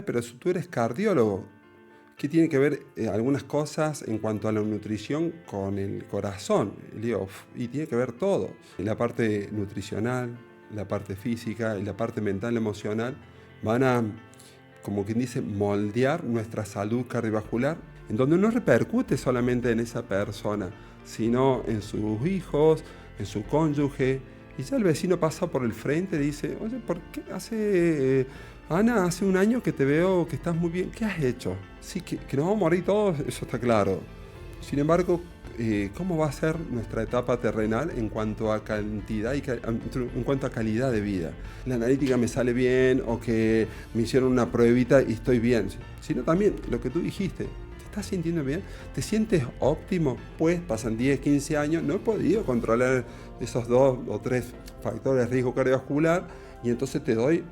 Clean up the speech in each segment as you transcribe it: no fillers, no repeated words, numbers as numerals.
Pero si tú eres cardiólogo, ¿qué tiene que ver algunas cosas en cuanto a la nutrición con el corazón? Y digo, y tiene que ver todo. La parte nutricional, la parte física y la parte mental, emocional, van a, como quien dice, moldear nuestra salud cardiovascular, en donde no repercute solamente en esa persona, sino en sus hijos, en su cónyuge. Y ya el vecino pasa por el frente y dice, oye, ¿por qué Ana, hace un año que te veo que estás muy bien? ¿Qué has hecho? Sí, que nos vamos a morir todos, eso está claro. Sin embargo, ¿cómo va a ser nuestra etapa terrenal en cuanto a cantidad y en cuanto a calidad de vida? La analítica me sale bien, o que me hicieron una pruebita y estoy bien. Sino también lo que tú dijiste. ¿Te estás sintiendo bien? ¿Te sientes óptimo? Pues pasan 10, 15 años, no he podido controlar esos 2 o 3 factores de riesgo cardiovascular, y entonces te doy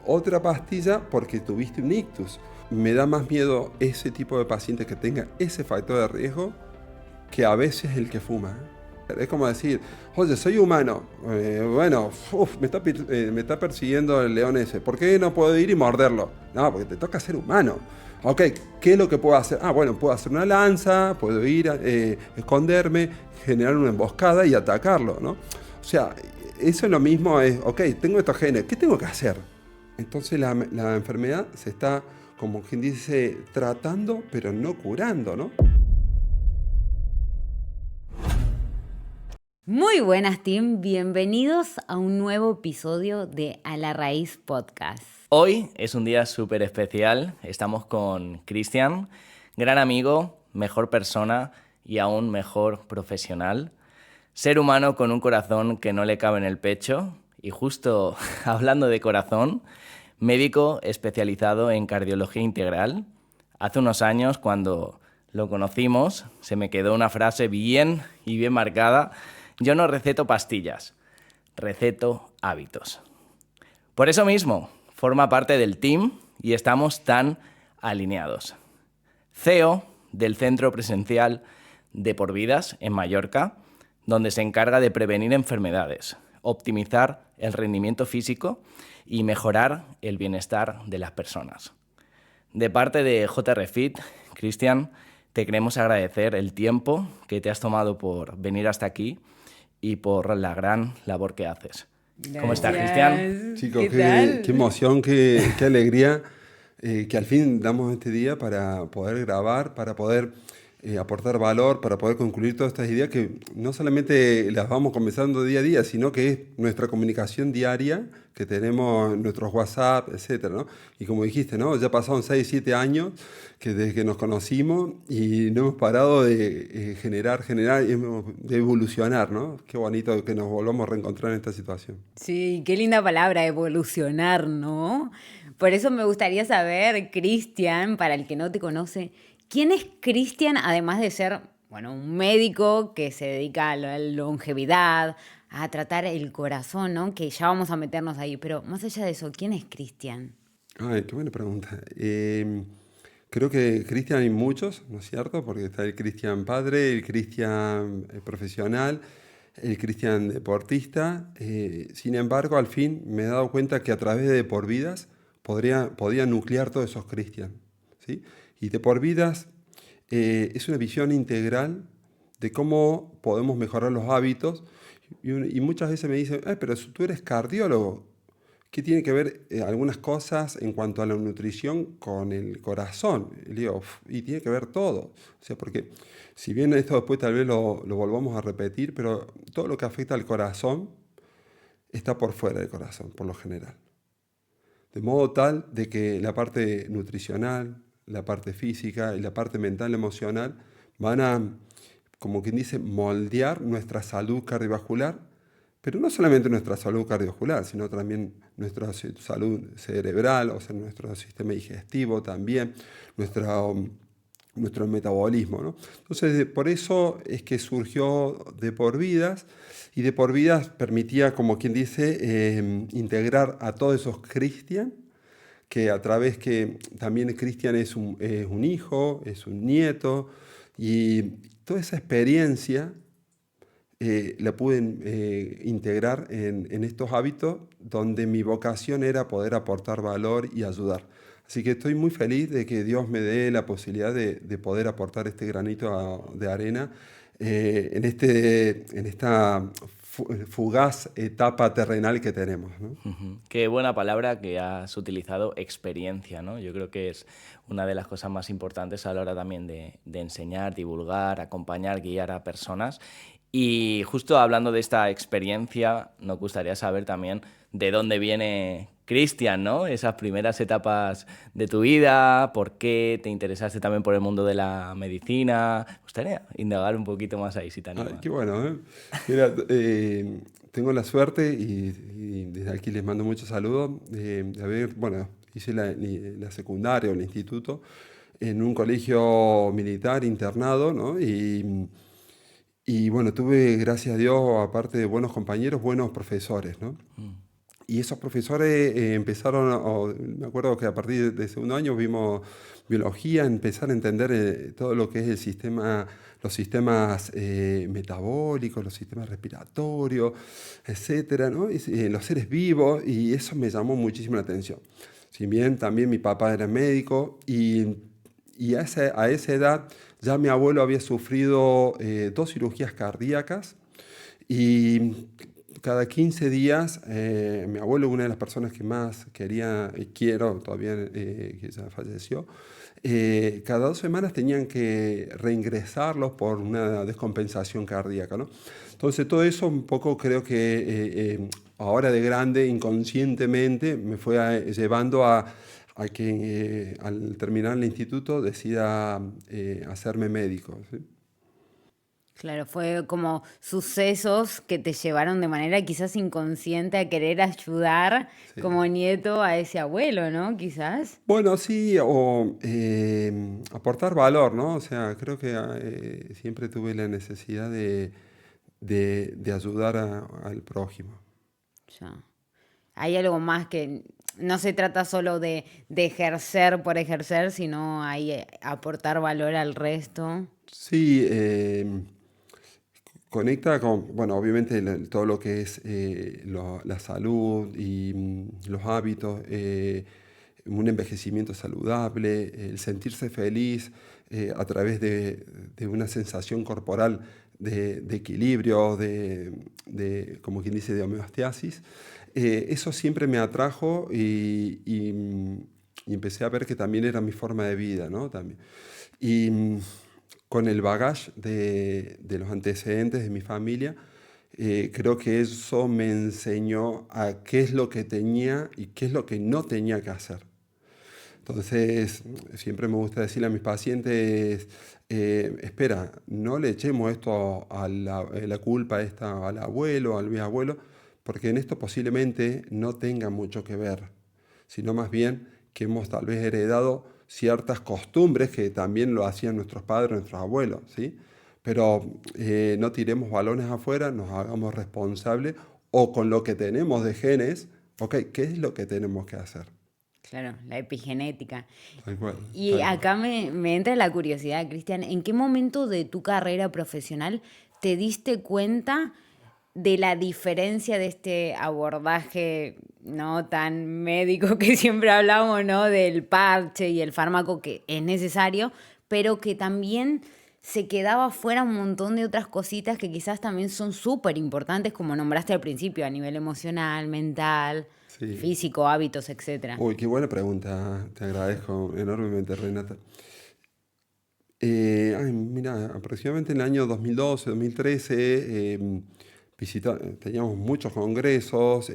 otra pastilla porque tuviste un ictus. Me da más miedo ese tipo de paciente que tenga ese factor de riesgo que a veces el que fuma. Es como decir, oye, soy humano, me está persiguiendo el león ese, ¿por qué no puedo ir y morderlo? No, porque te toca ser humano. Ok, ¿qué es lo que puedo hacer? Bueno, puedo hacer una lanza, puedo ir a esconderme, generar una emboscada y atacarlo, ¿no? O sea, eso es lo mismo, ok, tengo estos genes, ¿qué tengo que hacer? Entonces la enfermedad se está, como quien dice, tratando, pero no curando, ¿no? Muy buenas, team. Bienvenidos a un nuevo episodio de A la Raíz Podcast. Hoy es un día súper especial. Estamos con Cristian, gran amigo, mejor persona y aún mejor profesional. Ser humano con un corazón que no le cabe en el pecho. Y justo hablando de corazón, médico especializado en cardiología integral. Hace unos años, cuando lo conocimos, se me quedó una frase bien marcada. Yo no receto pastillas, receto hábitos. Por eso mismo, forma parte del team y estamos tan alineados. CEO del Centro Presencial de Por Vidas en Mallorca, donde se encarga de prevenir enfermedades, optimizar el rendimiento físico y mejorar el bienestar de las personas. De parte de JR Fit, Cristian, te queremos agradecer el tiempo que te has tomado por venir hasta aquí y por la gran labor que haces. Gracias. ¿Cómo estás, Cristian? Chicos, ¿Qué qué emoción, qué alegría que al fin damos este día para poder grabar, para poder aportar valor, para poder concluir todas estas ideas que no solamente las vamos comenzando día a día, sino que es nuestra comunicación diaria que tenemos en nuestros WhatsApp, etcétera, ¿no? Y como dijiste, ¿no? Ya pasaron 6, 7 años desde que nos conocimos y no hemos parado de generar y de evolucionar, ¿no? Qué bonito que nos volvamos a reencontrar en esta situación. Sí, qué linda palabra, evolucionar, ¿no? Por eso me gustaría saber, Cristian, para el que no te conoce, ¿quién es Cristian, además de ser, un médico que se dedica a la longevidad, a tratar el corazón, ¿no? Que ya vamos a meternos ahí, pero más allá de eso, ¿quién es Cristian? Ay, qué buena pregunta. Creo que Cristian hay muchos, ¿no es cierto? Porque está el Cristian padre, el Cristian profesional, el Cristian deportista. Sin embargo, al fin me he dado cuenta que a través de Por Vidas podía nuclear todos esos Cristian, ¿sí? Y de Por Vidas es una visión integral de cómo podemos mejorar los hábitos. Y muchas veces me dicen, pero si tú eres cardiólogo, ¿qué tiene que ver algunas cosas en cuanto a la nutrición con el corazón? Y le digo, y tiene que ver todo. O sea, porque si bien esto después tal vez lo volvamos a repetir, pero todo lo que afecta al corazón está por fuera del corazón, por lo general. De modo tal de que la parte nutricional, la parte física y la parte mental, emocional, van a, como quien dice, moldear nuestra salud cardiovascular, pero no solamente nuestra salud cardiovascular, sino también nuestra salud cerebral, o sea, nuestro sistema digestivo también, nuestro metabolismo, ¿no? Entonces, por eso es que surgió De Por Vidas, y De Por Vidas permitía, como quien dice, integrar a todos esos Cristian, que a través que también Cristian es un hijo, es un nieto, y toda esa experiencia la pude integrar en estos hábitos donde mi vocación era poder aportar valor y ayudar. Así que estoy muy feliz de que Dios me dé la posibilidad de poder aportar este granito de arena en esta fugaz etapa terrenal que tenemos, ¿no? Ujú. Qué buena palabra que has utilizado, experiencia, ¿no? Yo creo que es una de las cosas más importantes a la hora también de enseñar, divulgar, acompañar, guiar a personas. Y justo hablando de esta experiencia, nos gustaría saber también de dónde viene Cristian, ¿no? Esas primeras etapas de tu vida, por qué te interesaste también por el mundo de la medicina. Me gustaría indagar un poquito más ahí, si te Ay, animas. qué bueno, ¿eh? Mira, tengo la suerte y desde aquí les mando muchos saludos de haber, bueno, hice la secundaria o el instituto en un colegio militar internado, ¿no? Y bueno, tuve, gracias a Dios, aparte de buenos compañeros, buenos profesores, ¿no? Mm. Y esos profesores empezaron, me acuerdo que a partir de segundo año vimos biología, empezar a entender todo lo que es el sistema, los sistemas metabólicos, los sistemas respiratorios, etcétera, ¿no? Los seres vivos, y eso me llamó muchísimo la atención. Si bien también mi papá era médico y a esa edad ya mi abuelo había sufrido 2 cirugías cardíacas y cada 15 días, mi abuelo, una de las personas que más quería y quiero, todavía que ya falleció, cada 2 semanas tenían que reingresarlos por una descompensación cardíaca, ¿no? Entonces todo eso un poco creo que ahora de grande, inconscientemente, me fue llevando a que al terminar el instituto decida hacerme médico, ¿sí? Claro, fue como sucesos que te llevaron de manera quizás inconsciente a querer ayudar Sí. como nieto a ese abuelo, ¿no? Quizás. Bueno, sí, o aportar valor, ¿no? O sea, creo que siempre tuve la necesidad de ayudar al prójimo. Ya. Hay algo más que no se trata solo de ejercer por ejercer, sino hay aportar valor al resto. Sí, conecta con, bueno, obviamente todo lo que es la salud y los hábitos, un envejecimiento saludable, el sentirse feliz a través de una sensación corporal de equilibrio, como quien dice, de homeostasis. Eso siempre me atrajo y empecé a ver que también era mi forma de vida, ¿no? También. Y con el bagaje de los antecedentes de mi familia, creo que eso me enseñó a qué es lo que tenía y qué es lo que no tenía que hacer. Entonces, siempre me gusta decirle a mis pacientes, espera, no le echemos esto la culpa esta al abuelo, al bisabuelo, porque en esto posiblemente no tenga mucho que ver, sino más bien que hemos tal vez heredado ciertas costumbres que también lo hacían nuestros padres, nuestros abuelos, ¿sí? Pero no tiremos balones afuera, nos hagamos responsables o con lo que tenemos de genes, ok, ¿qué es lo que tenemos que hacer? Claro, la epigenética. Tal cual, Y tal cual. acá me entra la curiosidad, Cristian, ¿en qué momento de tu carrera profesional te diste cuenta de la diferencia de este abordaje no tan médico que siempre hablamos, ¿no? Del parche y el fármaco que es necesario, pero que también se quedaba fuera un montón de otras cositas que quizás también son súper importantes, como nombraste al principio, a nivel emocional, mental, Sí. físico, hábitos, etcétera. Uy, qué buena pregunta. Te agradezco enormemente, Renata. Ay, mira, aproximadamente en el año 2012, 2013, teníamos muchos congresos,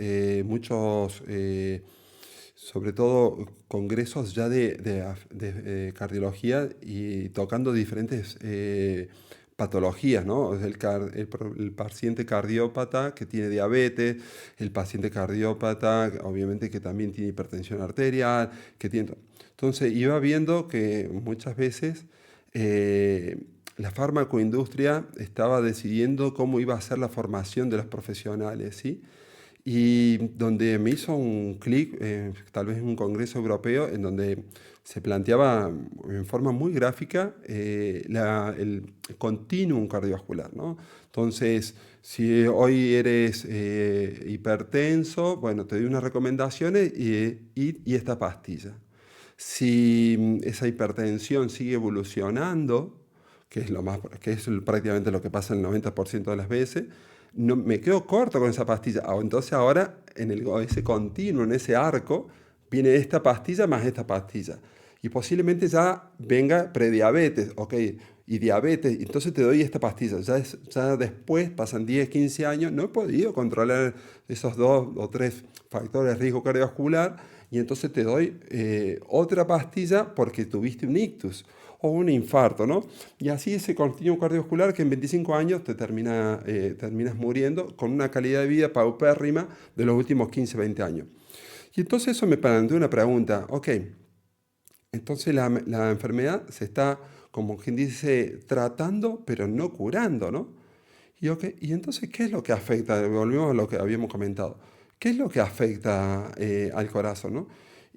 sobre todo congresos ya de cardiología y tocando diferentes patologías, ¿no? O sea, el paciente cardiópata que tiene diabetes, el paciente cardiópata, obviamente que también tiene hipertensión arterial, que tiene... Entonces iba viendo que muchas veces la farmacoindustria estaba decidiendo cómo iba a ser la formación de los profesionales, ¿sí? Y donde me hizo un clic, tal vez en un congreso europeo, en donde se planteaba en forma muy gráfica el continuum cardiovascular, ¿no? Entonces, si hoy eres hipertenso, bueno, te doy unas recomendaciones y esta pastilla. Si esa hipertensión sigue evolucionando, que es prácticamente lo que pasa el 90% de las veces, no, me quedo corto con esa pastilla. Entonces ahora, ese continuo, en ese arco, viene esta pastilla más esta pastilla. Y posiblemente ya venga prediabetes, ¿ok? Y diabetes, entonces te doy esta pastilla. Ya después, pasan 10, 15 años, no he podido controlar esos 2 o 3 factores de riesgo cardiovascular, y entonces te doy otra pastilla porque tuviste un ictus o un infarto, ¿no? Y así ese continuo cardiovascular que en 25 años terminas muriendo con una calidad de vida paupérrima de los últimos 15, 20 años. Y entonces eso me planteó una pregunta, ok, entonces la enfermedad se está, como quien dice, tratando, pero no curando, ¿no? Y entonces, ¿qué es lo que afecta? Volvemos a lo que habíamos comentado. ¿Qué es lo que afecta al corazón, no?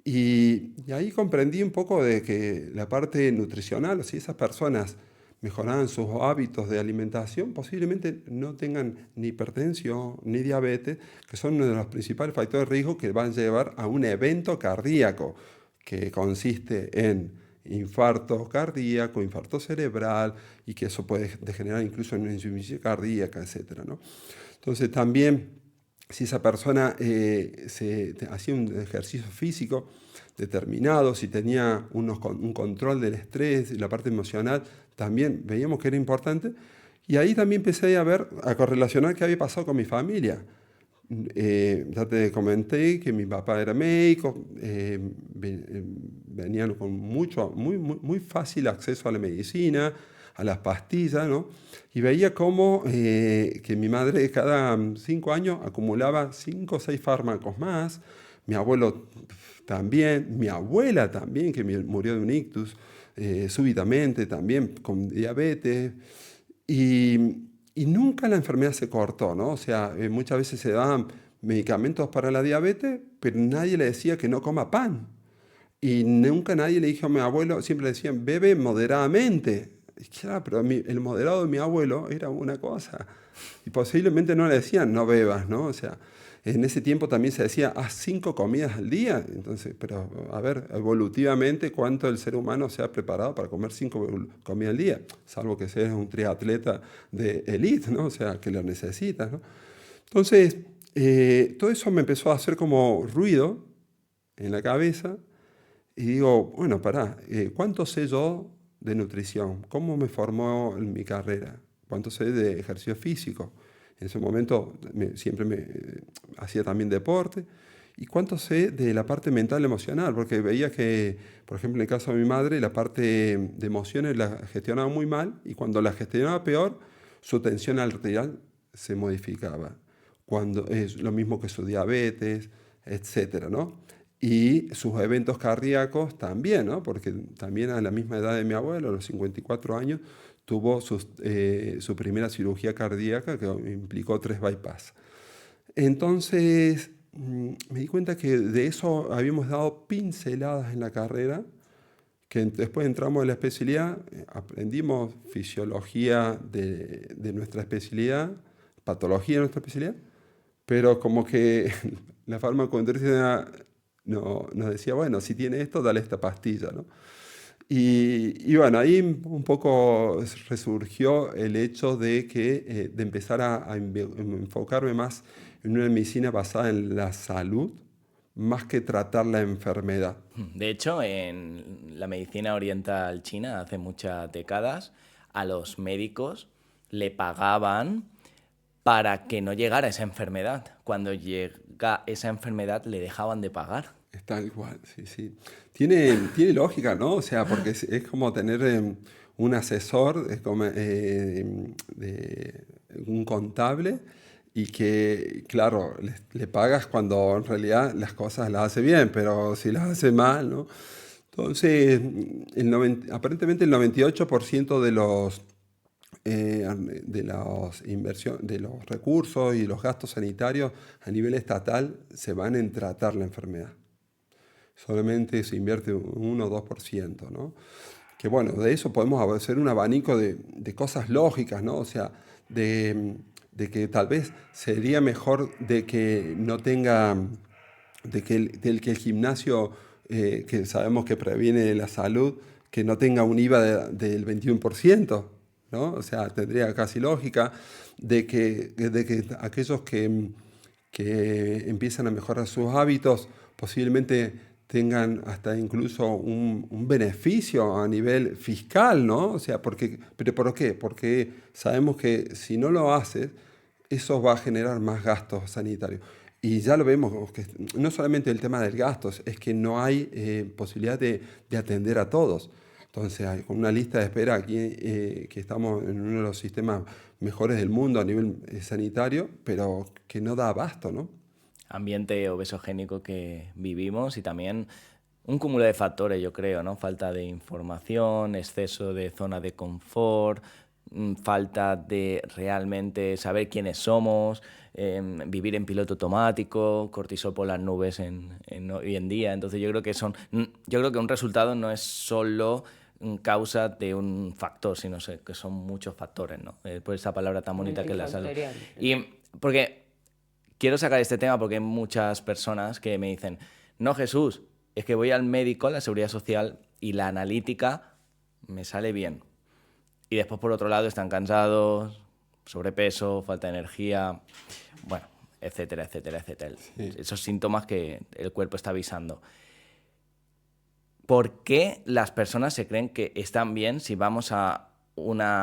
Y ahí comprendí un poco de que la parte nutricional, si esas personas mejoraban sus hábitos de alimentación, posiblemente no tengan ni hipertensión ni diabetes, que son uno de los principales factores de riesgo que van a llevar a un evento cardíaco, que consiste en infarto cardíaco, infarto cerebral, y que eso puede degenerar incluso en una insuficiencia cardíaca, etc., ¿no? Entonces también, si esa persona hacía un ejercicio físico determinado, si tenía un control del estrés y la parte emocional, también veíamos que era importante. Y ahí también empecé a correlacionar qué había pasado con mi familia. Ya te comenté que mi papá era médico, venían con muy fácil acceso a la medicina, a las pastillas, ¿no? Y veía cómo que mi madre cada 5 años acumulaba 5 o 6 fármacos más, mi abuelo también, mi abuela también, que murió de un ictus súbitamente, también con diabetes, y nunca la enfermedad se cortó, ¿no? O sea, muchas veces se daban medicamentos para la diabetes, pero nadie le decía que no coma pan. Y nunca nadie le dijo a mi abuelo, siempre le decían, bebe moderadamente. Y claro, pero el moderado de mi abuelo era una cosa. Y posiblemente no le decían, no bebas, ¿no? O sea, en ese tiempo también se decía, haz 5 comidas al día. Entonces, pero a ver, evolutivamente, ¿cuánto el ser humano se ha preparado para comer 5 comidas al día? Salvo que seas un triatleta de élite, ¿no? O sea, que lo necesitas, ¿no? Entonces, todo eso me empezó a hacer como ruido en la cabeza. Y digo, bueno, pará, ¿cuánto sé yo de nutrición? ¿Cómo me formó en mi carrera? ¿Cuánto sé de ejercicio físico? En ese momento siempre me hacía también deporte. ¿Y cuánto sé de la parte mental y emocional? Porque veía que, por ejemplo, en el caso de mi madre, la parte de emociones la gestionaba muy mal, y cuando la gestionaba peor, su tensión arterial se modificaba. Cuando, es lo mismo que su diabetes, etcétera, ¿no? Y sus eventos cardíacos también, ¿no? Porque también a la misma edad de mi abuelo, a los 54 años, tuvo su primera cirugía cardíaca que implicó 3 bypass. Entonces me di cuenta que de eso habíamos dado pinceladas en la carrera, que después entramos en la especialidad, aprendimos fisiología de nuestra especialidad, patología de nuestra especialidad, pero como que la farmaconutrición nos decía, bueno, si tiene esto, dale esta pastilla, ¿no? Y bueno, ahí un poco resurgió el hecho de empezar a enfocarme más en una medicina basada en la salud, más que tratar la enfermedad. De hecho, en la medicina oriental china, hace muchas décadas, a los médicos le pagaban para que no llegara esa enfermedad. Cuando llega esa enfermedad, le dejaban de pagar. Es tal cual, sí, sí. Tiene lógica, ¿no? O sea, porque es como tener un asesor, es como, un contable, y que, claro, le pagas cuando en realidad las cosas las hace bien, pero si las hace mal, ¿no? Entonces, aparentemente el 98% de los recursos y los gastos sanitarios a nivel estatal se van en tratar la enfermedad. Solamente se invierte un 1 o 2%, ¿no? Que bueno, de eso podemos hacer un abanico de cosas lógicas, ¿no? O sea, de que tal vez sería mejor de que no tenga, que el gimnasio que sabemos que previene la salud, que no tenga un IVA del 21%, ¿no? O sea, tendría casi lógica de que aquellos que empiezan a mejorar sus hábitos posiblemente tengan hasta incluso un beneficio a nivel fiscal, ¿no? O sea, ¿pero por qué? Porque sabemos que si no lo haces, eso va a generar más gastos sanitarios. Y ya lo vemos, que no solamente el tema del gasto, es que no hay posibilidad de atender a todos. Entonces, hay con una lista de espera aquí, que estamos en uno de los sistemas mejores del mundo a nivel sanitario, pero que no da abasto, ¿no? Ambiente obesogénico que vivimos y también un cúmulo de factores, yo creo, ¿no? Falta de información, exceso de zona de confort, falta de realmente saber quiénes somos, vivir en piloto automático, cortisol por las nubes hoy en día. Entonces yo creo que un resultado no es solo causa de un factor, sino que son muchos factores, ¿no? Por esa palabra tan bonita que es la salud. Y porque quiero sacar este tema porque hay muchas personas que me dicen, no, Jesús, es que voy al médico, a la Seguridad Social, y la analítica me sale bien. Y después, por otro lado, están cansados, sobrepeso, falta de energía, bueno, etcétera, etcétera, etcétera. Sí. Esos síntomas que el cuerpo está avisando. ¿Por qué las personas se creen que están bien si vamos a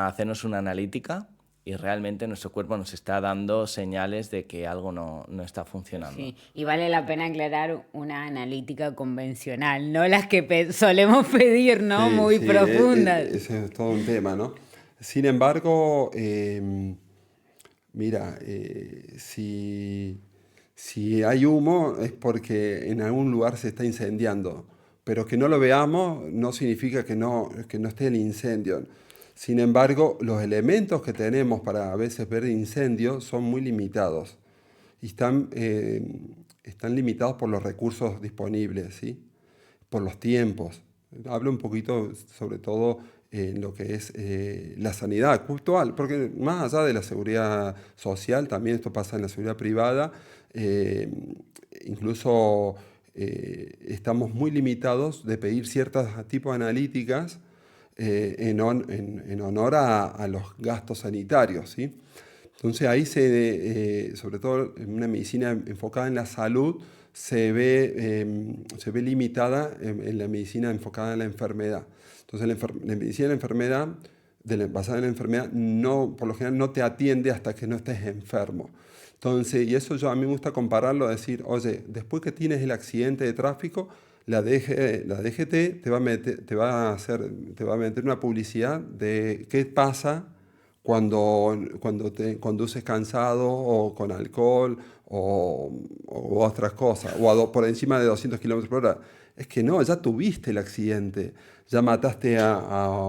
hacernos una analítica y realmente nuestro cuerpo nos está dando señales de que algo no está funcionando? Sí, y vale la pena aclarar una analítica convencional, no las que solemos pedir, ¿no? Sí, muy sí, profundas. Ese es todo un tema, ¿no? Sin embargo, mira, si hay humo es porque en algún lugar se está incendiando, pero que no lo veamos no significa que no esté el incendio. Sin embargo, los elementos que tenemos para a veces ver incendios son muy limitados y están limitados por los recursos disponibles, ¿sí? Por los tiempos. Hablo un poquito sobre todo en lo que es la sanidad actual, porque más allá de la seguridad social, también esto pasa en la seguridad privada, incluso estamos muy limitados de pedir ciertos tipos de analíticas en honor a los gastos sanitarios, ¿sí? Entonces ahí sobre todo en una medicina enfocada en la salud, se ve limitada en la medicina enfocada en la enfermedad. Entonces la medicina de la enfermedad, basada en la enfermedad, por lo general no te atiende hasta que no estés enfermo. Entonces, y eso a mí me gusta compararlo, decir, oye, después que tienes el accidente de tráfico, la DGT te va a meter una publicidad de qué pasa cuando te conduces cansado o con alcohol o otras cosas, o por encima de 200 kilómetros por hora. Es que no, ya tuviste el accidente, ya mataste a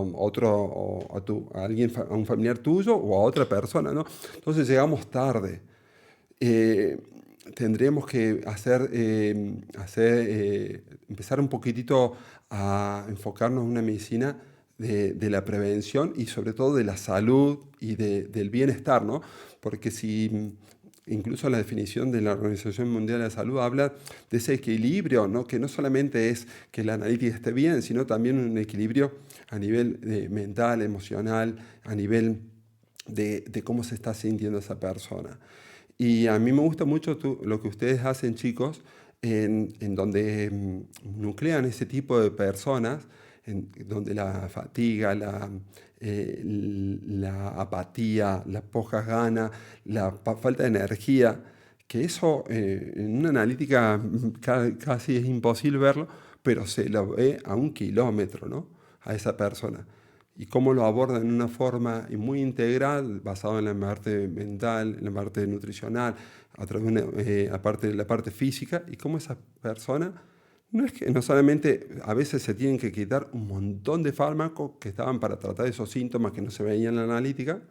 alguien, a un familiar tuyo o a otra persona, ¿no? Entonces llegamos tarde. Tendríamos que empezar un poquitito a enfocarnos en una medicina de la prevención y sobre todo de la salud y del bienestar, ¿no? Porque si incluso la definición de la Organización Mundial de la Salud habla de ese equilibrio, ¿no? Que no solamente es que la analítica esté bien, sino también un equilibrio a nivel mental, emocional, a nivel de cómo se está sintiendo esa persona. Y a mí me gusta mucho lo que ustedes hacen, chicos, en donde nuclean ese tipo de personas, donde la fatiga, la apatía, las pocas ganas, la falta de energía, que eso en una analítica casi es imposible verlo, pero se lo ve a 1 kilómetro, ¿no? A esa persona. Y cómo lo abordan en una forma muy integral, basado en la parte mental, en la parte nutricional, a través de la parte física, y cómo esa persona, no solamente a veces se tienen que quitar un montón de fármacos que estaban para tratar esos síntomas que no se veían en la analítica,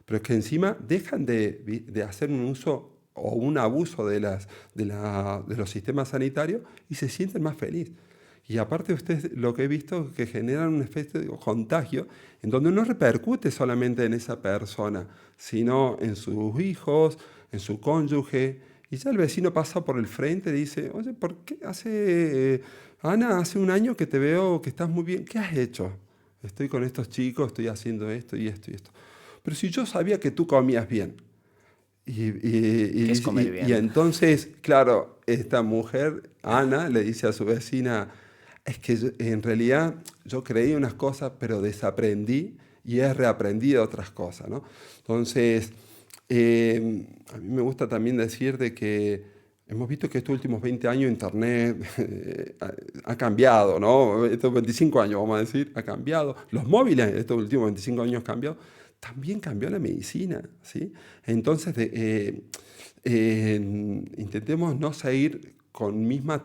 pero es que encima dejan de hacer un uso o un abuso de los sistemas sanitarios y se sienten más felices. Y aparte ustedes lo que he visto es que generan un efecto de contagio en donde no repercute solamente en esa persona, sino en sus hijos, en su cónyuge, Y ya el vecino pasa por el frente y dice, oye, ¿por qué Ana, hace un año que te veo que estás muy bien? ¿Qué has hecho? Estoy con estos chicos, estoy haciendo esto y esto y esto. Pero si yo sabía que tú comías bien. ¿Qué es comer Y bien? entonces, claro, esta mujer, Ana, le dice a su vecina, es que en realidad yo creí unas cosas, pero desaprendí y he reaprendido otras cosas, ¿no? Entonces, a mí me gusta también decir de que hemos visto que estos últimos 20 años Internet ha cambiado, ¿no? Estos 25 años, vamos a decir, ha cambiado. Los móviles, estos últimos 25 años han cambiado. También cambió la medicina, ¿sí? Entonces, intentemos no seguir con mismas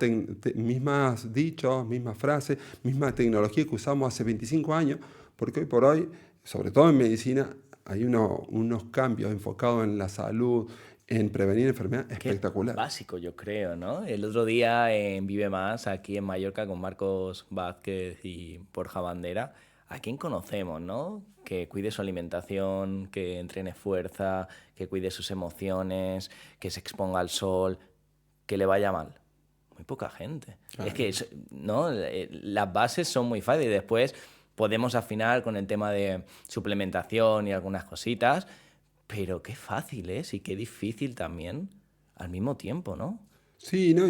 dichos, mismas frases, misma tecnología que usamos hace 25 años, porque hoy por hoy, sobre todo en medicina, hay unos cambios enfocados en la salud, en prevenir enfermedades Que es espectaculares. básico, yo creo, ¿no? El otro día en Vive Más, aquí en Mallorca, con Marcos Vázquez y Borja Bandera, ¿a quién conocemos, no? Que cuide su alimentación, que entrene fuerza, que cuide sus emociones, que se exponga al sol, que le vaya mal. Muy poca gente. Es Claro. que, ¿no? Las bases son muy fáciles y después podemos afinar con el tema de suplementación y algunas cositas, pero qué fácil es y qué difícil también al mismo tiempo, ¿no? Sí, ¿no?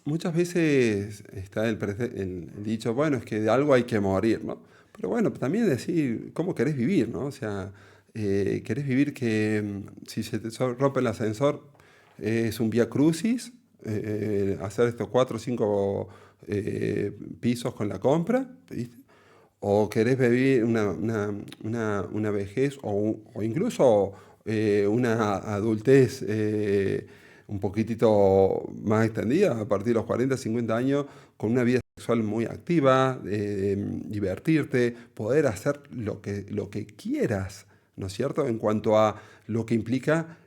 Muchas veces está el dicho, bueno, es que de algo hay que morir, ¿no? Pero bueno, también decir cómo querés vivir, ¿no? O sea, querés vivir que si se te rompe el ascensor es un vía crucis, hacer estos 4 o 5 pisos con la compra, ¿viste? O querés vivir una vejez o incluso una adultez un poquitito más extendida, a partir de los 40, 50 años, con una vida sexual muy activa, divertirte, poder hacer lo que quieras, ¿no es cierto? En cuanto a lo que implica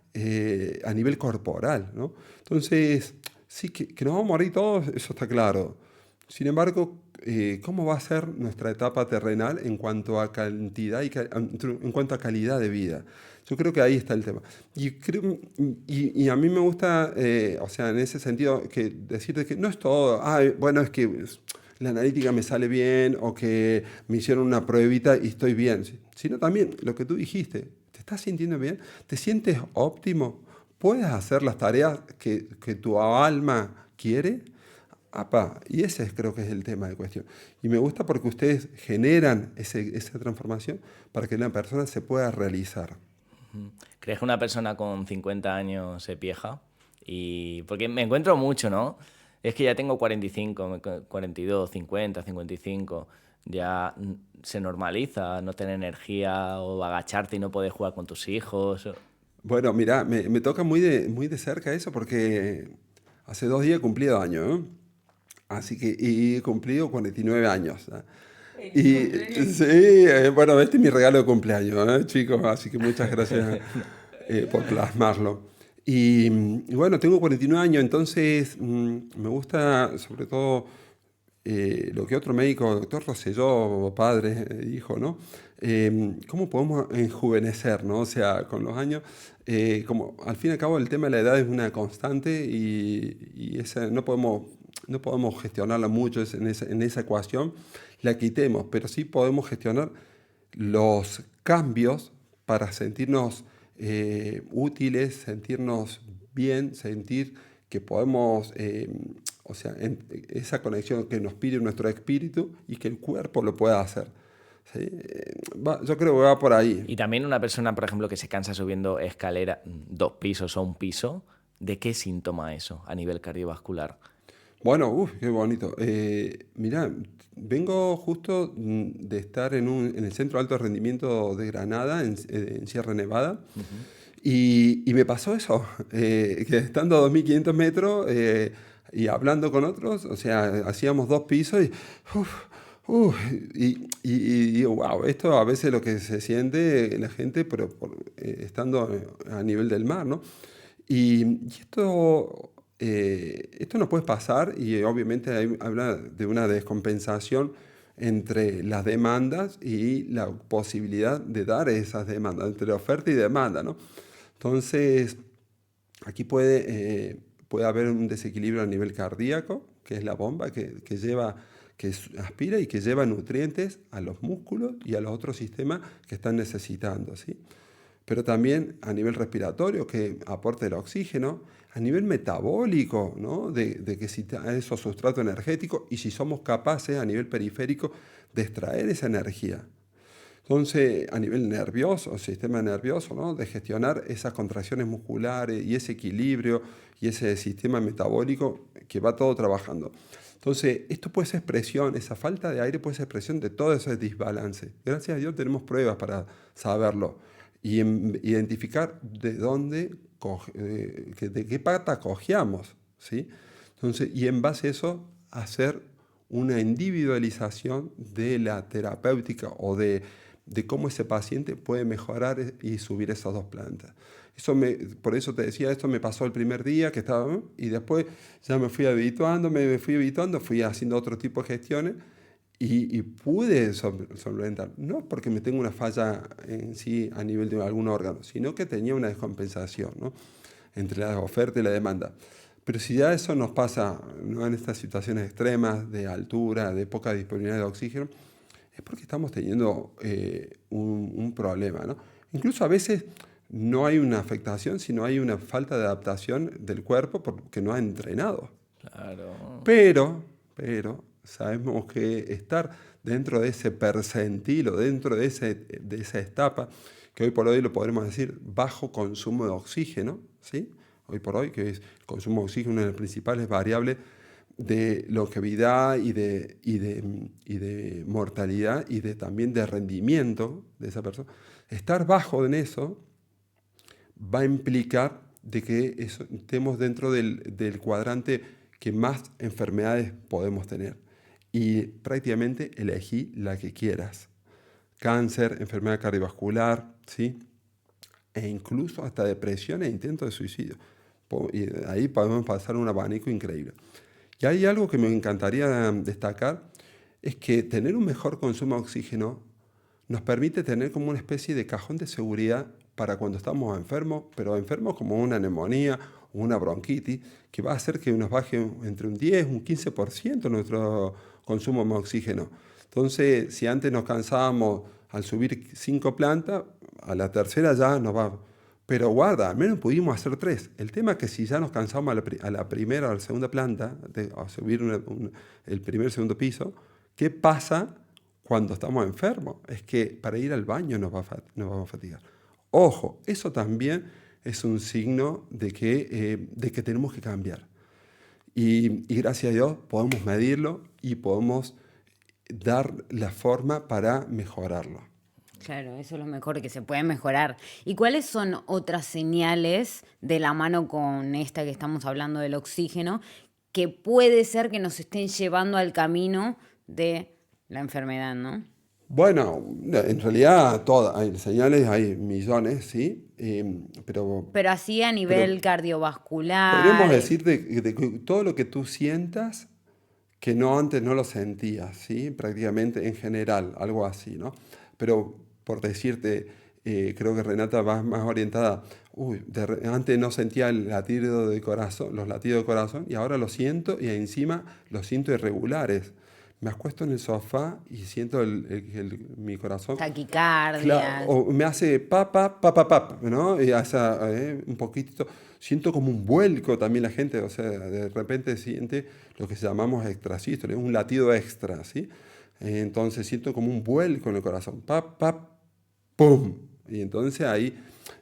a nivel corporal, ¿no? Entonces, sí, que nos vamos a morir todos, eso está claro. Sin embargo, ¿cómo va a ser nuestra etapa terrenal en cuanto a cantidad en cuanto a calidad de vida? Yo creo que ahí está el tema. Y a mí me gusta, o sea, en ese sentido, que decirte que no es todo, bueno, es que la analítica me sale bien o que me hicieron una pruebita y estoy bien, sino también lo que tú dijiste, ¿te estás sintiendo bien? ¿Te sientes óptimo? ¿Puedes hacer las tareas que tu alma quiere? Apa, y creo que es el tema de cuestión. Y me gusta porque ustedes generan esa transformación para que la persona se pueda realizar. ¿Crees que una persona con 50 años se pieja? Y porque me encuentro mucho, ¿no? Es que ya tengo 45, 42, 50, 55. Ya se normaliza no tener energía o agacharte y no poder jugar con tus hijos. Bueno, mira, me toca muy de cerca eso porque hace 2 días he cumplido años, ¿no? Así que y he cumplido 49 años. ¿Ah? Y sí, bueno, este es mi regalo de cumpleaños, chicos, así que muchas gracias por plasmarlo. Y bueno, tengo 49 años, entonces me gusta sobre todo lo que otro médico, doctor Rosselló, padre, dijo, ¿no? ¿Cómo podemos enjuvenecer, ¿no? O sea, con los años, como al fin y al cabo el tema de la edad es una constante y esa, no podemos gestionarla mucho en esa ecuación, la quitemos, pero sí podemos gestionar los cambios para sentirnos útiles, sentirnos bien, sentir que podemos, o sea, esa conexión que nos pide nuestro espíritu y que el cuerpo lo pueda hacer. ¿Sí? Yo creo que va por ahí. Y también una persona, por ejemplo, que se cansa subiendo escalera, 2 pisos o un piso, ¿de qué síntoma eso a nivel cardiovascular? Bueno, qué bonito. Mirá, vengo justo de estar en el Centro de Alto Rendimiento de Granada, en Sierra Nevada, y me pasó eso, que estando a 2.500 metros y hablando con otros, o sea, hacíamos 2 pisos y, uf, uf, y digo, wow, esto a veces lo que se siente la gente, pero estando a nivel del mar, ¿no? Y esto no puede pasar y obviamente habla de una descompensación entre las demandas y la posibilidad de dar esas demandas, entre oferta y demanda, ¿no? Entonces, aquí puede haber un desequilibrio a nivel cardíaco, que es la bomba que aspira y que lleva nutrientes a los músculos y a los otros sistemas que están necesitando, ¿sí? Pero también a nivel respiratorio, que aporte el oxígeno, a nivel metabólico, ¿no? de que si eso sustrato energético y si somos capaces a nivel periférico de extraer esa energía. Entonces, a nivel nervioso, sistema nervioso, ¿no? De gestionar esas contracciones musculares y ese equilibrio y ese sistema metabólico que va todo trabajando. Entonces, esto puede ser expresión, esa falta de aire puede ser expresión de todo ese desbalance. Gracias a Dios tenemos pruebas para saberlo y identificar de dónde, de qué pata cojeamos, ¿sí? Entonces, y en base a eso, hacer una individualización de la terapéutica o de cómo ese paciente puede mejorar y subir esas dos plantas. Por eso te decía, esto me pasó el primer día que estaba, y después ya me fui habituando, fui haciendo otro tipo de gestiones y pude solventar. No porque me tenga una falla en sí a nivel de algún órgano, sino que tenía una descompensación, ¿no? Entre la oferta y la demanda. Pero si ya eso nos pasa, ¿no? En estas situaciones extremas de altura, de poca disponibilidad de oxígeno, es porque estamos teniendo un problema, ¿no? Incluso a veces no hay una afectación, sino hay una falta de adaptación del cuerpo porque no ha entrenado. Claro. Pero sabemos que estar dentro de ese percentilo, dentro de esa etapa, que hoy por hoy lo podremos decir bajo consumo de oxígeno, ¿sí? Hoy por hoy, que es el consumo de oxígeno, una de las principales variables de longevidad y de mortalidad y también de rendimiento de esa persona. Estar bajo en eso va a implicar de que estemos dentro del cuadrante que más enfermedades podemos tener. Y prácticamente elegí la que quieras. Cáncer, enfermedad cardiovascular, ¿sí? E incluso hasta depresión e intentos de suicidio. Y ahí podemos pasar un abanico increíble. Y hay algo que me encantaría destacar, es que tener un mejor consumo de oxígeno nos permite tener como una especie de cajón de seguridad para cuando estamos enfermos, pero enfermos como una neumonía o una bronquitis, que va a hacer que nos baje entre un 10 y un 15% nuestro consumo de oxígeno. Entonces, si antes nos cansábamos al subir 5 plantas, a la tercera ya nos va. Pero guarda, al menos pudimos hacer 3. El tema es que si ya nos cansamos a la primera o a la segunda planta, a subir el primer o segundo piso, ¿qué pasa cuando estamos enfermos? Es que para ir al baño nos vamos a fatigar. Ojo, eso también es un signo de que tenemos que cambiar. Y gracias a Dios podemos medirlo y podemos dar la forma para mejorarlo. Claro, eso es lo mejor, que se puede mejorar. ¿Y cuáles son otras señales de la mano con esta que estamos hablando del oxígeno que puede ser que nos estén llevando al camino de la enfermedad, ¿no? Bueno, en realidad hay señales, hay millones, ¿sí? Pero así a nivel cardiovascular. podríamos decir de que todo lo que tú sientas que antes no lo sentías, ¿sí? Prácticamente en general, algo así, ¿no? Pero por decirte, creo que Renata va más orientada, antes no sentía el latido de corazón, los latidos de corazón, y ahora lo siento y encima los siento irregulares. Me acuesto en el sofá y siento mi corazón. Taquicardia. Claro, o me hace pap, ¿no? Y hace un poquitito. Siento como un vuelco también la gente, o sea, de repente siente lo que llamamos extrasístole, un latido extra, ¿sí? Entonces siento como un vuelco en el corazón, pum. Y entonces ahí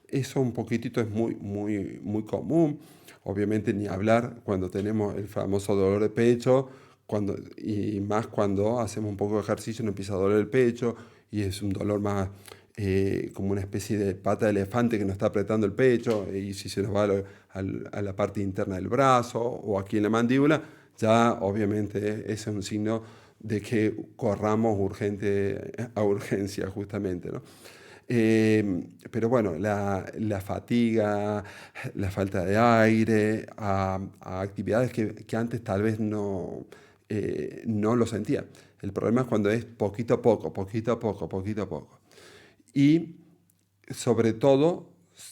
eso un poquitito es muy común. Obviamente ni hablar cuando tenemos el famoso dolor de pecho, y más cuando hacemos un poco de ejercicio nos empieza a doler el pecho y es un dolor más como una especie de pata de elefante que nos está apretando el pecho, y si se nos va a la parte interna del brazo o aquí en la mandíbula, ya obviamente ese es un signo de que corramos a urgencia justamente, ¿no? Pero bueno, la fatiga, la falta de aire, a actividades que antes tal vez no lo sentía. El problema es cuando es poquito a poco. Y sobre todo,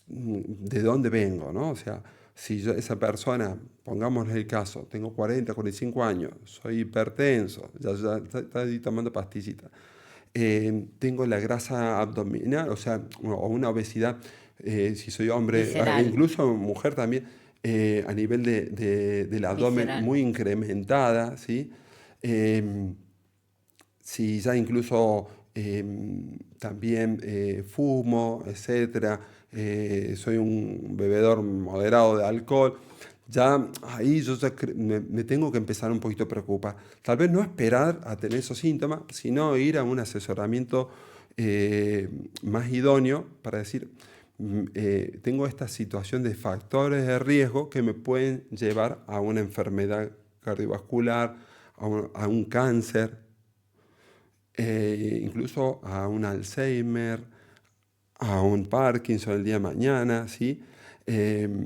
¿de dónde vengo, no? O sea, Si esa persona, pongámosle el caso, tengo 40, 45 años, soy hipertenso, ya está ahí tomando pastillita, tengo la grasa abdominal, o sea, o una obesidad, si soy hombre, Visceral. incluso mujer también, a nivel del abdomen Visceral. muy incrementada, ¿sí? Eh, si ya incluso también fumo, etcétera, soy un bebedor moderado de alcohol, ya ahí yo ya me tengo que empezar un poquito a preocupar. Tal vez no esperar a tener esos síntomas, sino ir a un asesoramiento más idóneo para decir, tengo esta situación de factores de riesgo que me pueden llevar a una enfermedad cardiovascular, a un cáncer, incluso a un Alzheimer, a un Parkinson el día de mañana, ¿sí? Eh,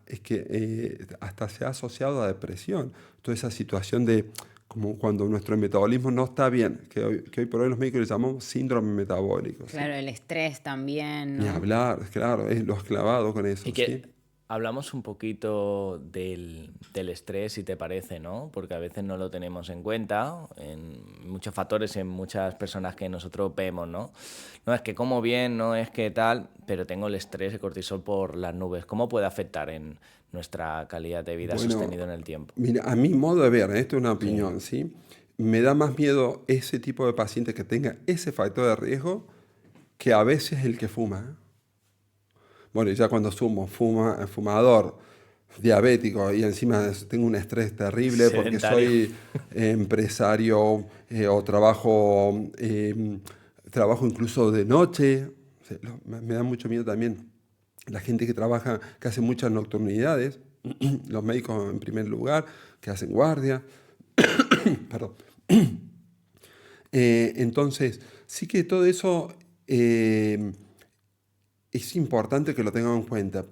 es que hasta se ha asociado a depresión, toda esa situación de como cuando nuestro metabolismo no está bien, que hoy por hoy los médicos le llamamos síndrome metabólico, ¿sí? Claro, el estrés también, Ni ¿no? hablar, claro, lo has clavado con Y eso, ¿sí? que hablamos un poquito del estrés, si te parece, ¿no? Porque a veces no lo tenemos en cuenta, en muchos factores, en muchas personas que nosotros vemos, ¿no? No es que como bien, no es que tal, pero tengo el estrés, el cortisol por las nubes. ¿Cómo puede afectar en nuestra calidad de vida Bueno, sostenido en el tiempo? mira, a mi modo de ver, esto es una Sí, opinión, ¿sí? Me da más miedo ese tipo de paciente que tenga ese factor de riesgo que a veces el que fuma. ¿Eh? Bueno, y ya cuando fumador, diabético y encima tengo un estrés terrible porque sedentario. soy empresario o trabajo incluso de noche. O sea, me da mucho miedo también la gente que trabaja, que hace muchas nocturnidades, los médicos en primer lugar, que hacen guardia. Perdón. Entonces, sí que todo eso es importante que lo tengamos en cuenta.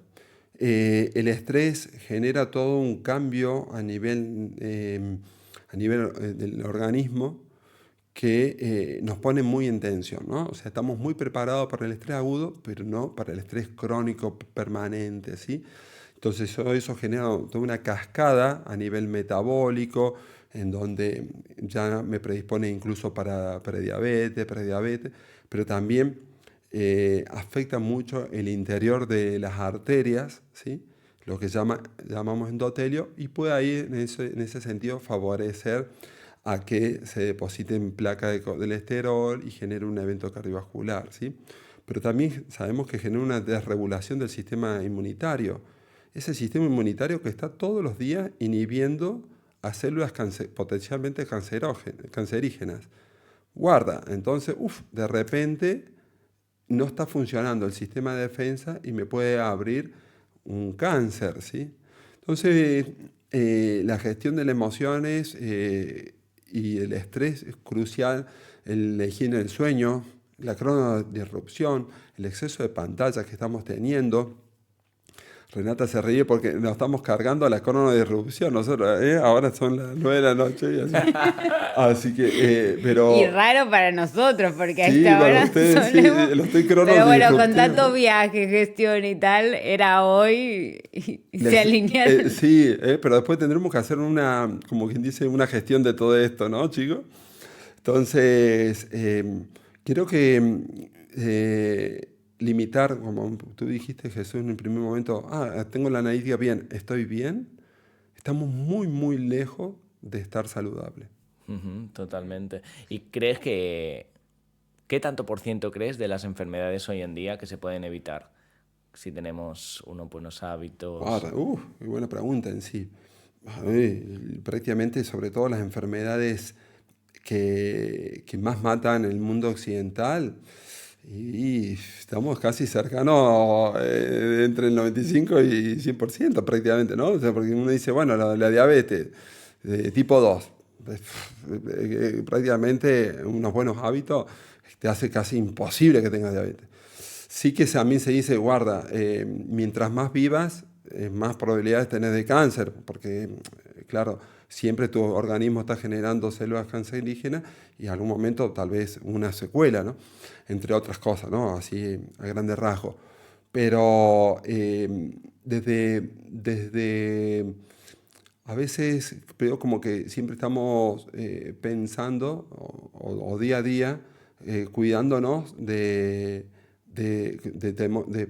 El estrés genera todo un cambio a nivel del organismo que nos pone muy en tensión, ¿no? O sea, estamos muy preparados para el estrés agudo, pero no para el estrés crónico permanente, ¿sí? Entonces eso genera toda una cascada a nivel metabólico, en donde ya me predispone incluso para prediabetes, pero también afecta mucho el interior de las arterias, ¿sí? Lo que llamamos endotelio, y puede ahí en ese sentido favorecer a que se depositen placa de colesterol y genere un evento cardiovascular, ¿sí? Pero también sabemos que genera una desregulación del sistema inmunitario. Ese sistema inmunitario que está todos los días inhibiendo a células potencialmente cancerígenas. Guarda, entonces, de repente no está funcionando el sistema de defensa y me puede abrir un cáncer, ¿sí? Entonces, la gestión de las emociones y el estrés es crucial, la higiene del sueño, la cronodisrupción, el exceso de pantallas que estamos teniendo. Renata se ríe porque nos estamos cargando a la cronodisrupción. Nosotros, ahora son las 9 de la noche y así. Así que, Y pero raro para nosotros, porque a sí, esta para hora ustedes sí, solemos... lo estoy Pero bueno, con tanto cronodisruptivo. viaje, gestión y tal, era hoy y se Les- alinearon. sí, pero después tendremos que hacer como quien dice, una gestión de todo esto, ¿no, chicos? Entonces, quiero que limitar, como tú dijiste, Jesús, en el primer momento, tengo la analítica bien, ¿estoy bien? Estamos muy, muy lejos de estar saludable. Ujú, totalmente. ¿Y crees que qué tanto por ciento crees de las enfermedades hoy en día que se pueden evitar si tenemos unos buenos hábitos? Qué buena pregunta en sí. A ver, prácticamente, sobre todo las enfermedades que más matan en el mundo occidental, y estamos casi cercanos entre el 95 y 100% prácticamente, ¿no? O sea, porque uno dice, bueno, la diabetes tipo 2, prácticamente unos buenos hábitos te hace casi imposible que tengas diabetes. Sí que también se dice, guarda, mientras más vivas, más probabilidades tenés de cáncer, porque, claro, siempre tu organismo está generando células cancerígenas y en algún momento tal vez una secuela, ¿no? Entre otras cosas, ¿no? Así a grandes rasgos. Pero desde a veces creo como que siempre estamos pensando o día a día cuidándonos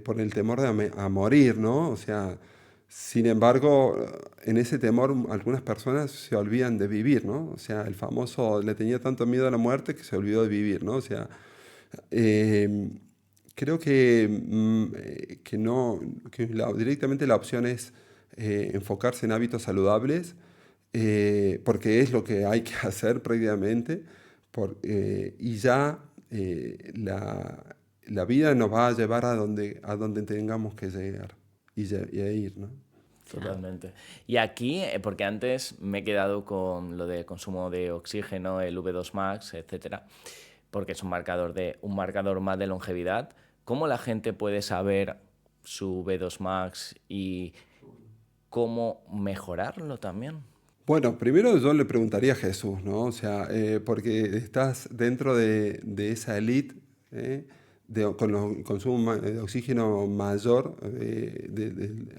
por el temor a morir, ¿no? O sea, sin embargo, en ese temor algunas personas se olvidan de vivir, ¿no? O sea, el famoso le tenía tanto miedo a la muerte que se olvidó de vivir, ¿no? O sea, eh, creo que no, directamente la opción es enfocarse en hábitos saludables, porque es lo que hay que hacer previamente, y ya la vida nos va a llevar a donde tengamos que llegar y a ir, ¿no? Totalmente. Y aquí, porque antes me he quedado con lo de consumo de oxígeno, el V2 Max, etcétera, porque es un marcador más de longevidad. ¿Cómo la gente puede saber su V2 Max y cómo mejorarlo también? Bueno, primero yo le preguntaría a Jesús, ¿no? O sea, porque estás dentro de esa élite, ¿eh? Con el consumo de oxígeno mayor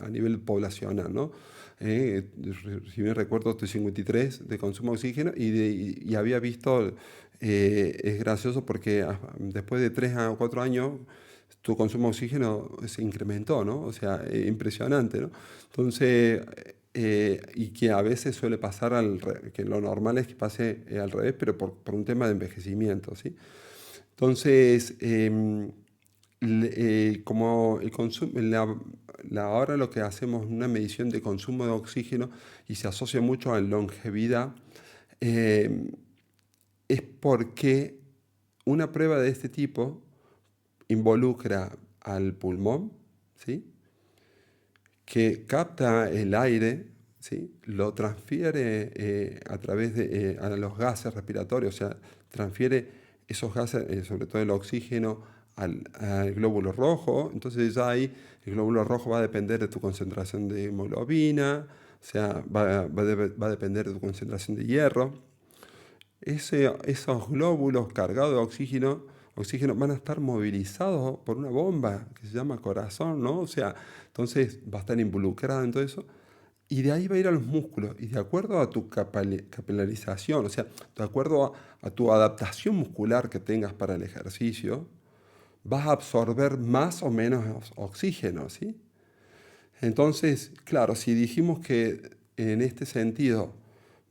a nivel poblacional, ¿no? Si bien recuerdo, estoy 53 de consumo de oxígeno y había visto, es gracioso porque después de 3 a 4 años tu consumo de oxígeno se incrementó, ¿no? O sea, impresionante, ¿no? Entonces, y que a veces suele pasar, que lo normal es que pase al revés, pero por un tema de envejecimiento, ¿sí? Entonces, como el consumo, ahora lo que hacemos es una medición de consumo de oxígeno y se asocia mucho a la longevidad, eh, es porque una prueba de este tipo involucra al pulmón, ¿sí? Que capta el aire, ¿sí? Lo transfiere a través a los gases respiratorios, o sea, transfiere esos gases, sobre todo el oxígeno, al glóbulo rojo. Entonces ya ahí el glóbulo rojo va a depender de tu concentración de hemoglobina, o sea, va a depender de tu concentración de hierro. Esos glóbulos cargados de oxígeno van a estar movilizados por una bomba que se llama corazón, ¿no? O sea, entonces va a estar involucrada en todo eso. Y de ahí va a ir a los músculos. Y de acuerdo a tu capilarización, o sea, de acuerdo a tu adaptación muscular que tengas para el ejercicio, vas a absorber más o menos oxígeno, ¿sí? Entonces, claro, si dijimos que en este sentido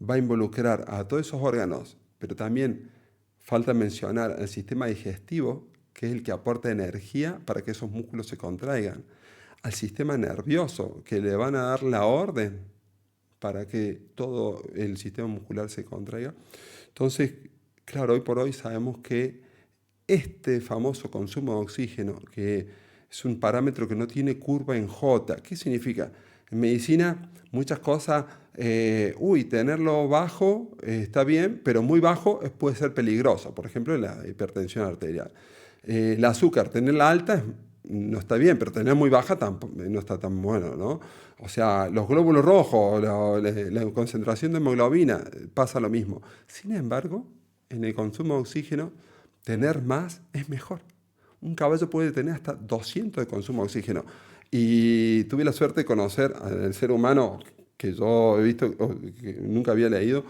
va a involucrar a todos esos órganos, pero también falta mencionar el sistema digestivo, que es el que aporta energía para que esos músculos se contraigan, al sistema nervioso, que le van a dar la orden para que todo el sistema muscular se contraiga. Entonces, claro, hoy por hoy sabemos que este famoso consumo de oxígeno, que es un parámetro que no tiene curva en J. ¿Qué significa? En medicina, muchas cosas, tenerlo bajo está bien, pero muy bajo puede ser peligroso. Por ejemplo, la hipertensión arterial. El azúcar, tenerla alta no está bien, pero tenerla muy baja no está tan bueno, ¿no? O sea, los glóbulos rojos, la concentración de hemoglobina, pasa lo mismo. Sin embargo, en el consumo de oxígeno, tener más es mejor. Un caballo puede tener hasta 200 de consumo de oxígeno. Y tuve la suerte de conocer al ser humano que yo he visto, que nunca había leído,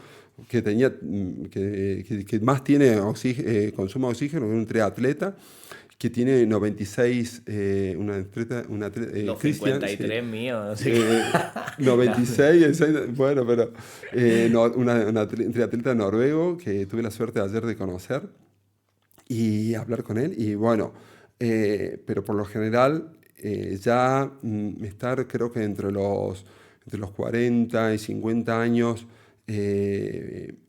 que más tiene consumo de oxígeno, un triatleta, que tiene 96, Los Christian, 53 míos. 96, bueno, pero un triatleta noruego que tuve la suerte ayer de conocer y hablar con él. Y bueno, pero por lo general ya estar creo que entre los 40 y 50 años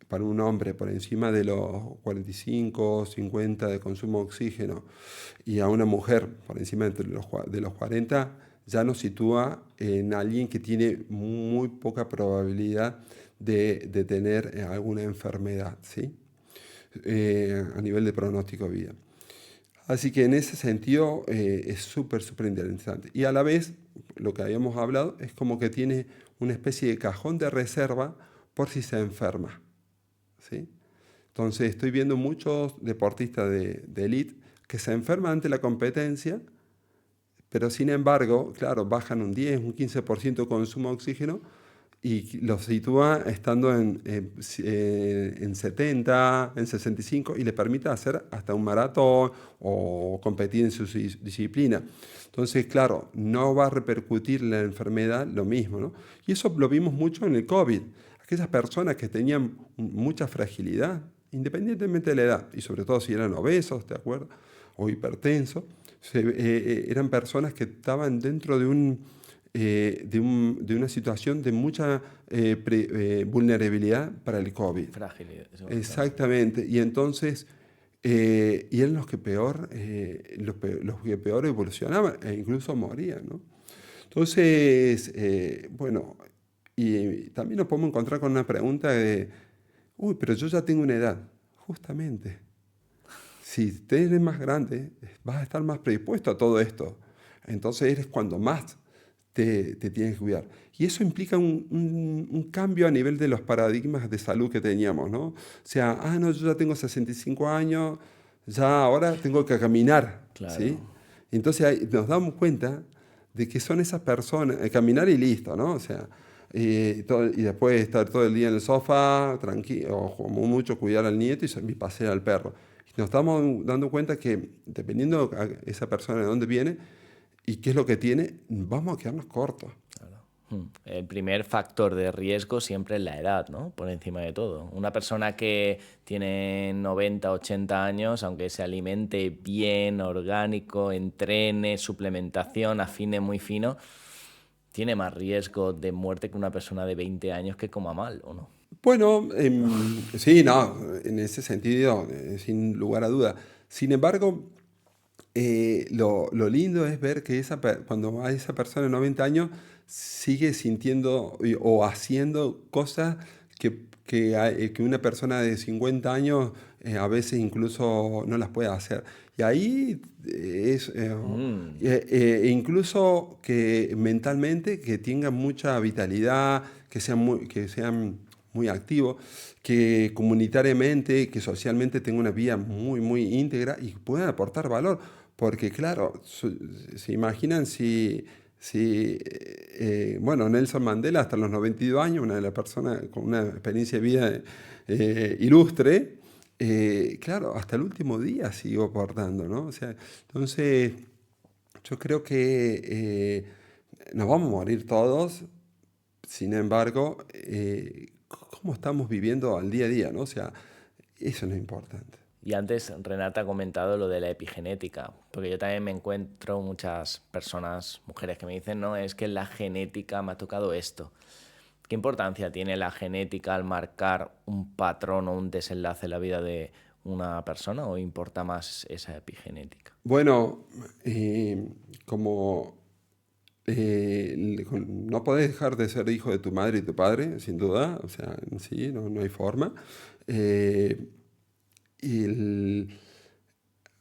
para un hombre por encima de los 45, 50 de consumo de oxígeno y a una mujer por encima de los 40 ya nos sitúa en alguien que tiene muy poca probabilidad de tener alguna enfermedad, ¿sí? A nivel de pronóstico de vida. Así que en ese sentido es súper, súper interesante. Y a la vez, lo que habíamos hablado, es como que tiene una especie de cajón de reserva por si se enferma, ¿sí? Entonces estoy viendo muchos deportistas de elite que se enferman ante la competencia, Pero sin embargo, claro, bajan un 10, un 15% consumo de oxígeno y los sitúa estando en 70, en 65 y le permite hacer hasta un maratón o competir en su disciplina. Entonces, claro, no va a repercutir en la enfermedad lo mismo, ¿no? Y eso lo vimos mucho en el COVID. Aquellas personas que tenían mucha fragilidad, independientemente de la edad, y sobre todo si eran obesos, ¿te acuerdas? O hipertensos, eran personas que estaban dentro de una situación de mucha vulnerabilidad para el COVID. Fragilidad. Exactamente. Y entonces, y eran los que peor evolucionaban e incluso morían, ¿no? Entonces, bueno, y también nos podemos encontrar con una pregunta de, uy, pero yo ya tengo una edad. Justamente. Si te eres más grande, vas a estar más predispuesto a todo esto. Entonces eres cuando más te tienes que cuidar. Y eso implica un cambio a nivel de los paradigmas de salud que teníamos, ¿no? O sea, no, yo ya tengo 65 años, ya ahora tengo que caminar, Claro. ¿sí? Entonces ahí nos damos cuenta de que son esas personas, caminar y listo, ¿no? O sea, y después estar todo el día en el sofá, tranquilo, o como mucho cuidar al nieto y pasear al perro. Nos estamos dando cuenta que dependiendo de esa persona de dónde viene y qué es lo que tiene, vamos a quedarnos cortos. El primer factor de riesgo siempre es la edad, ¿no? Por encima de todo. Una persona que tiene 90, 80 años, aunque se alimente bien, orgánico, entrene, suplementación, afine muy fino, tiene más riesgo de muerte que una persona de 20 años que coma mal, ¿o no? Bueno, sí, no, en ese sentido, sin lugar a duda. Sin embargo, lo lindo es ver que cuando a esa persona de 90 años sigue sintiendo o haciendo cosas que una persona de 50 años a veces incluso no las puede hacer. Y ahí incluso que mentalmente que tengan mucha vitalidad, que sean muy activos, que comunitariamente, que socialmente tengan una vida muy, muy íntegra y puedan aportar valor. Porque claro, se imaginan bueno, Nelson Mandela hasta los 92 años, una de las personas con una experiencia de vida ilustre, claro, hasta el último día siguió aportando, ¿no? O sea, entonces, yo creo que nos vamos a morir todos, sin embargo, cómo estamos viviendo al día a día, ¿no? O sea, eso no es importante. Y antes Renata ha comentado lo de la epigenética, porque yo también me encuentro muchas personas, mujeres que me dicen, no, es que la genética me ha tocado esto. ¿Qué importancia tiene la genética al marcar un patrón o un desenlace en la vida de una persona o importa más esa epigenética? Bueno, no podés dejar de ser hijo de tu madre y tu padre, sin duda, o sea, sí, no hay forma.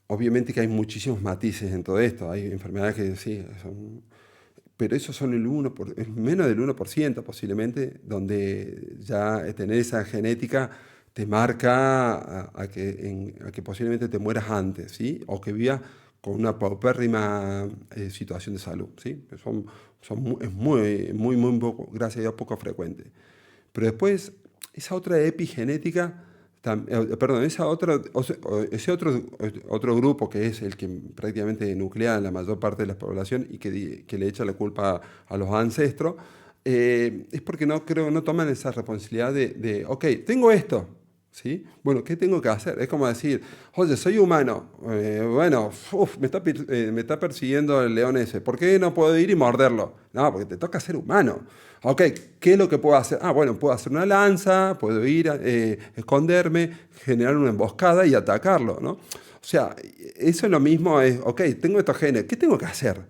Obviamente que hay muchísimos matices en todo esto, hay enfermedades que sí, pero esos son menos del 1% posiblemente, donde ya tener esa genética te marca a que posiblemente te mueras antes, ¿sí? O que vivas con una paupérrima situación de salud, ¿sí? Es muy poco, gracias a Dios, poco frecuente. Pero después, esa otra epigenética, perdón, ese otro grupo que es el que prácticamente nuclea la mayor parte de la población y que le echa la culpa a los ancestros, es porque no toman esa responsabilidad ok, tengo esto, ¿sí? Bueno, ¿qué tengo que hacer? Es como decir, oye, soy humano, bueno, me está persiguiendo el león ese, ¿por qué no puedo ir y morderlo? No, porque te toca ser humano. Ok, ¿qué es lo que puedo hacer? Bueno, puedo hacer una lanza, puedo ir, esconderme, generar una emboscada y atacarlo, ¿no? O sea, eso es lo mismo, ok, tengo estos genes, ¿qué tengo que hacer?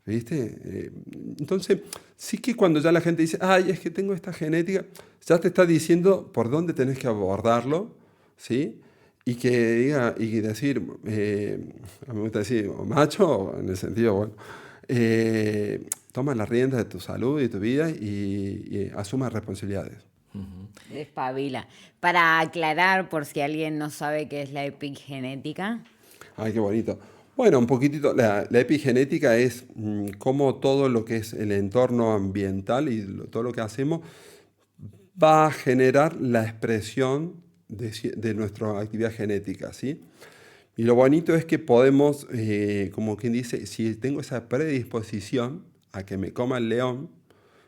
¿Viste? Entonces, sí que cuando ya la gente dice, es que tengo esta genética, ya te está diciendo por dónde tenés que abordarlo, ¿sí? Y decir, a mí me gusta decir, macho, en el sentido, bueno, toma las riendas de tu salud y de tu vida y asuma responsabilidades. Espabila. Para aclarar, por si alguien no sabe qué es la epigenética. Ay, qué bonito. Bueno, un poquitito, la epigenética es cómo todo lo que es el entorno ambiental y todo lo que hacemos va a generar la expresión de nuestra actividad genética, ¿sí? Y lo bonito es que podemos, como quien dice, si tengo esa predisposición a que me coma el león,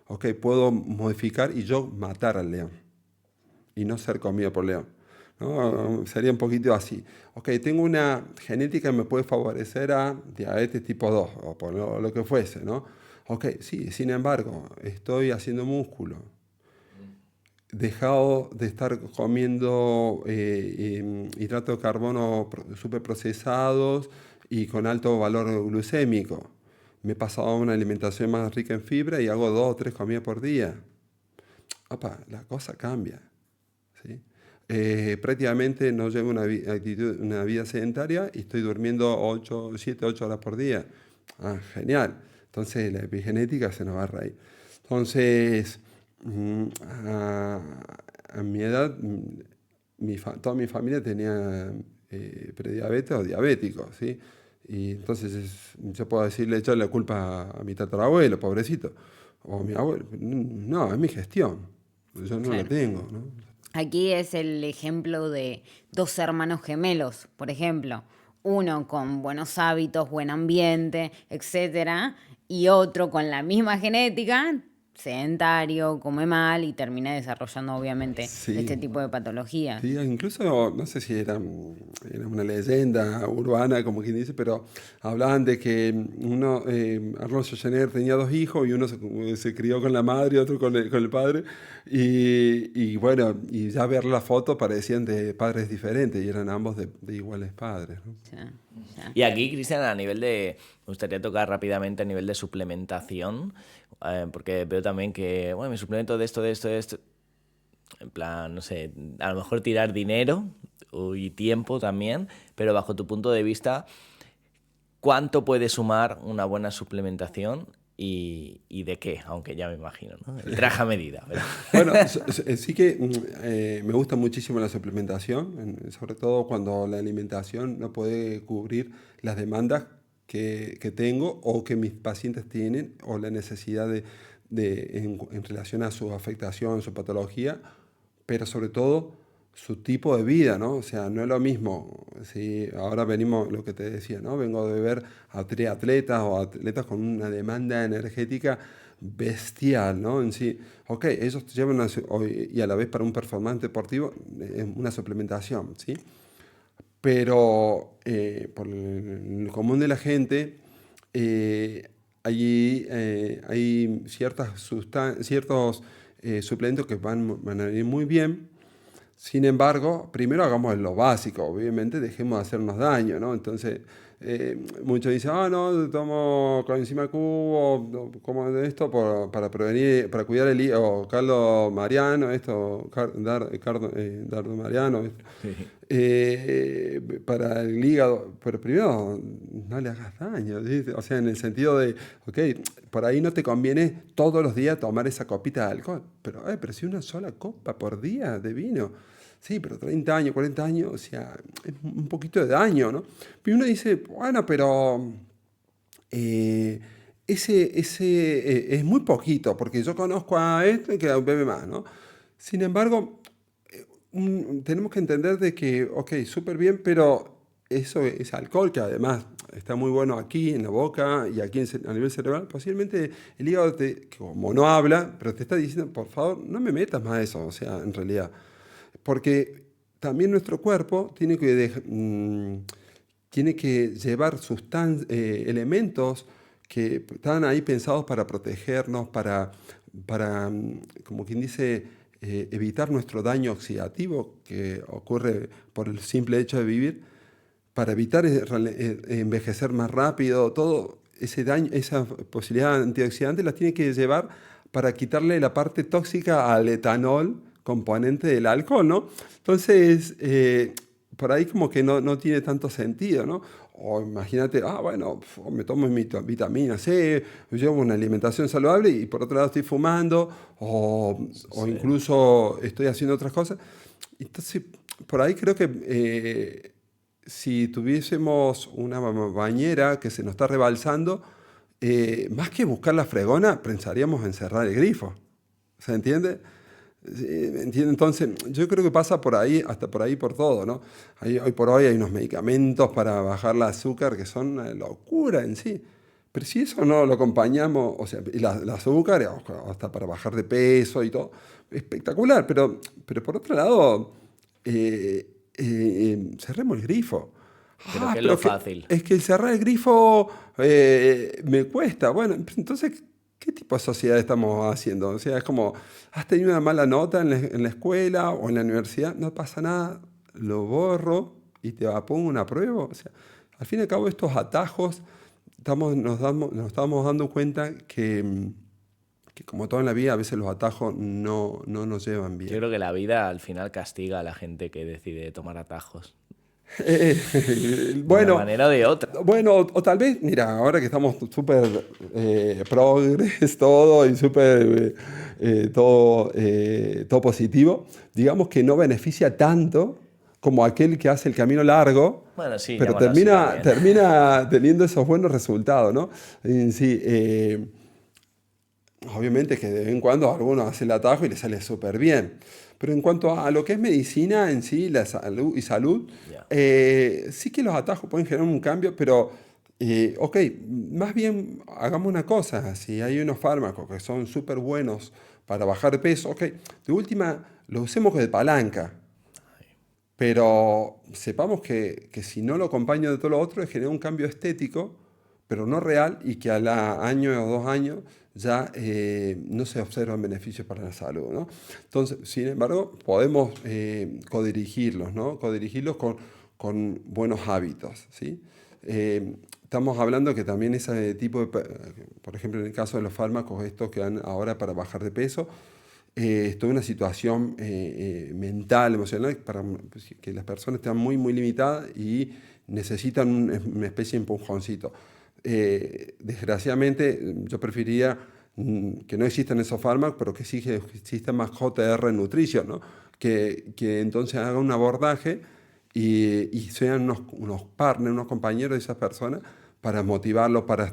ok, puedo modificar y yo matar al león y no ser comido por león, ¿no? Sería un poquito así. Ok, tengo una genética que me puede favorecer a diabetes tipo 2 o por lo que fuese, ¿no? Ok, sí, sin embargo, estoy haciendo músculo, dejado de estar comiendo hidratos de carbono superprocesados y con alto valor glucémico. Me he pasado a una alimentación más rica en fibra y hago 2 o 3 comidas por día. Opa, la cosa cambia, ¿sí? Prácticamente no llevo una vida sedentaria y estoy durmiendo 7, 8 horas por día. Ah, genial. Entonces la epigenética se nos va a reír. Entonces, a, a mi edad, toda mi familia tenía prediabetes o diabéticos, ¿sí? Y entonces yo puedo echarle la culpa a mi tatarabuelo, pobrecito, o a mi abuelo. No, es mi gestión. Yo no la Claro. tengo, ¿no? Aquí es el ejemplo de dos hermanos gemelos, por ejemplo, uno con buenos hábitos, buen ambiente, etcétera, y otro con la misma genética, sedentario, come mal y termina desarrollando obviamente este Sí. tipo de patologías. Sí, incluso, no sé si era una leyenda urbana, como quien dice, pero hablaban de que Arnold Schwarzenegger tenía 2 hijos y uno se crió con la madre y otro con el padre. Y bueno, y ya ver la foto parecían de padres diferentes y eran ambos de iguales padres, ¿no? O sea, ya. Y aquí, Cristian, me gustaría tocar rápidamente a nivel de suplementación, porque veo también que, bueno, mi suplemento de esto, en plan, no sé, a lo mejor tirar dinero y tiempo también, pero bajo tu punto de vista, ¿cuánto puede sumar una buena suplementación y de qué? Aunque ya me imagino, ¿no? El traje a medida. Pero... Bueno, sí que me gusta muchísimo la suplementación, sobre todo cuando la alimentación no puede cubrir las demandas que tengo o que mis pacientes tienen o la necesidad en relación a su afectación, su patología, pero sobre todo su tipo de vida, ¿no? O sea, no es lo mismo. Si ahora venimos, lo que te decía, ¿no? Vengo de ver a triatletas o atletas con una demanda energética bestial, ¿no? En sí, ok, ellos llevan y a la vez para un performance deportivo una suplementación, ¿sí? Pero por el común de la gente, allí hay ciertos suplementos que van a venir muy bien. Sin embargo, primero hagamos lo básico, obviamente dejemos de hacernos daño, ¿no? Entonces, muchos dicen, no, tomo coenzima Q o como esto para prevenir, para cuidar el hígado, Carlos Mariano, Dardo Mariano, para el hígado, pero primero no le hagas daño, ¿sí? O sea, en el sentido de, ok, por ahí no te conviene todos los días tomar esa copita de alcohol, pero si una sola copa por día de vino, sí, pero 30 años, 40 años, o sea, es un poquito de daño, ¿no? Y uno dice, bueno, pero es muy poquito, porque yo conozco a este que bebe más, ¿no? Sin embargo, tenemos que entender de que, ok, súper bien, pero eso es alcohol, que además está muy bueno aquí en la boca y aquí a nivel cerebral. Posiblemente el hígado, como no habla, pero te está diciendo, por favor, no me metas más eso, o sea, en realidad. Porque también nuestro cuerpo tiene que llevar elementos que están ahí pensados para protegernos, para como quien dice, evitar nuestro daño oxidativo que ocurre por el simple hecho de vivir, para evitar envejecer más rápido, todo ese daño, esa posibilidad antioxidante las tiene que llevar para quitarle la parte tóxica al etanol, componente del alcohol, ¿no? Entonces, por ahí como que no tiene tanto sentido, ¿no? O imagínate, bueno, me tomo mi vitamina C, llevo una alimentación saludable y por otro lado estoy fumando o incluso estoy haciendo otras cosas. Entonces, por ahí creo que si tuviésemos una bañera que se nos está rebalsando, más que buscar la fregona, pensaríamos en cerrar el grifo. ¿Se entiende? Sí, ¿entiende? Entonces, yo creo que pasa por ahí, hasta por ahí por todo, ¿no? Hoy por hoy hay unos medicamentos para bajar el azúcar que son una locura en sí. Pero si eso no lo acompañamos, o sea, y el azúcar, hasta para bajar de peso y todo, espectacular. Pero por otro lado, cerremos el grifo. Pero que es lo fácil. Es que cerrar el grifo me cuesta. Bueno, entonces, ¿qué tipo de sociedad estamos haciendo? O sea, es como, has tenido una mala nota en la escuela o en la universidad, no pasa nada, lo borro y te pongo una prueba. O sea, al fin y al cabo, estos atajos, nos estamos dando cuenta que como todo en la vida, a veces los atajos no nos llevan bien. Yo creo que la vida al final castiga a la gente que decide tomar atajos. Bueno, de una manera o de otra. Bueno, o tal vez, mira, ahora que estamos súper progres todo y súper todo positivo, digamos que no beneficia tanto como aquel que hace el camino largo, Bueno, sí, pero llámalo así también. termina teniendo esos buenos resultados, ¿no? Sí, obviamente que de vez en cuando alguno hace el atajo y le sale súper bien. Pero en cuanto a lo que es medicina en sí, la salud, Ya. sí que los atajos pueden generar un cambio, pero ok, más bien hagamos una cosa, si hay unos fármacos que son súper buenos para bajar peso, ok, de última lo usemos de palanca, pero sepamos que si no lo acompaño de todo lo otro, genera un cambio estético, pero no real, y que a la año o 2 años ya no se observan beneficios para la salud, ¿no? Entonces, sin embargo, podemos codirigirlos, ¿no? Codirigirlos con buenos hábitos, ¿sí? Estamos hablando que también ese tipo de, por ejemplo, en el caso de los fármacos, estos que dan ahora para bajar de peso, esto es una situación mental, emocional, para que las personas están muy, muy limitadas y necesitan una especie de empujoncito. Desgraciadamente, yo preferiría que no existan esos fármacos, pero que sí que exista más JR Nutrition, ¿no? Que entonces haga un abordaje y sean unos partners, unos compañeros de esas personas para motivarlos, para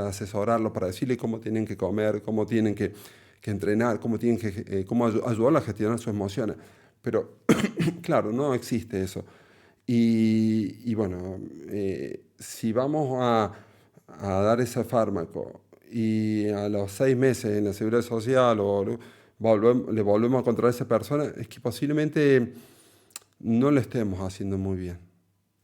asesorarlos, para decirles cómo tienen que comer, cómo tienen que entrenar, cómo ayudarlos a gestionar sus emociones. Pero, claro, no existe eso. Y bueno, si vamos a dar ese fármaco y a los 6 meses en la Seguridad Social le volvemos a controlar a esa persona, es que posiblemente no lo estemos haciendo muy bien,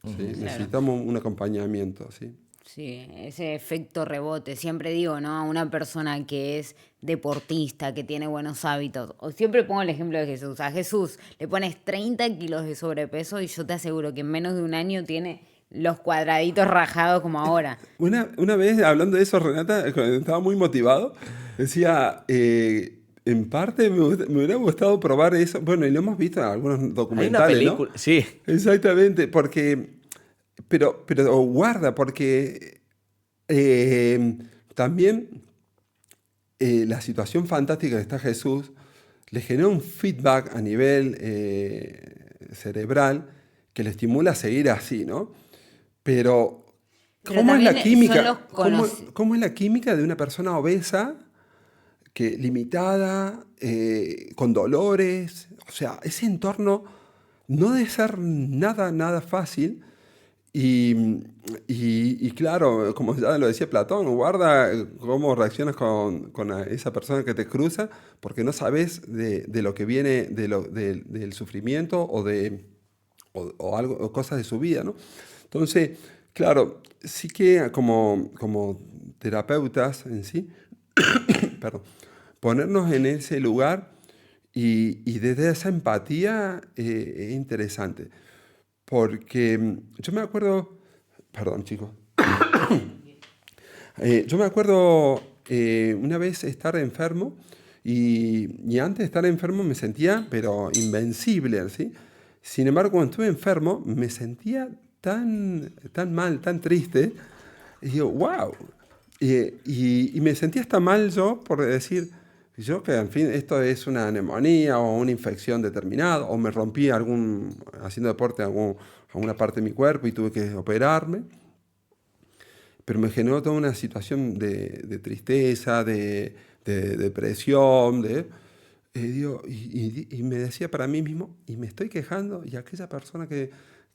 ¿sí? Claro. Necesitamos un acompañamiento, ¿sí? Sí, ese efecto rebote. Siempre digo, ¿no? A una persona que es deportista, que tiene buenos hábitos. O siempre pongo el ejemplo de Jesús. A Jesús le pones 30 kilos de sobrepeso y yo te aseguro que en menos de un año tiene los cuadraditos rajados como ahora. Una vez, hablando de eso, Renata, cuando estaba muy motivado, decía, en parte me hubiera gustado probar eso. Bueno, y lo hemos visto en algunos Hay una documentales, película, ¿no? sí. Exactamente, pero guarda, porque también la situación fantástica que está Jesús le genera un feedback a nivel cerebral que le estimula a seguir así, ¿no? Pero, Pero ¿cómo es la también son química? los ¿Cómo es la química de una persona obesa, limitada, con dolores? O sea, ese entorno no debe ser nada fácil. Y claro, como ya lo decía Platón, guarda cómo reaccionas con esa persona que te cruza, porque no sabes de lo que viene, del sufrimiento o algo, o cosas de su vida, ¿no? Entonces, claro, sí que como terapeutas en sí, perdón, ponernos en ese lugar y desde esa empatía es interesante. Porque yo me acuerdo, perdón chicos, yo me acuerdo una vez estar enfermo y antes de estar enfermo me sentía, pero invencible, ¿sí? Sin embargo, cuando estuve enfermo me sentía tan mal, tan triste, y digo, wow. Y me sentía hasta mal yo por decir, Yo que, en fin, esto es una neumonía o una infección determinada, o me rompí haciendo deporte alguna parte de mi cuerpo y tuve que operarme. Pero me generó toda una situación de tristeza, de depresión, y me decía para mí mismo, y me estoy quejando, y aquella persona que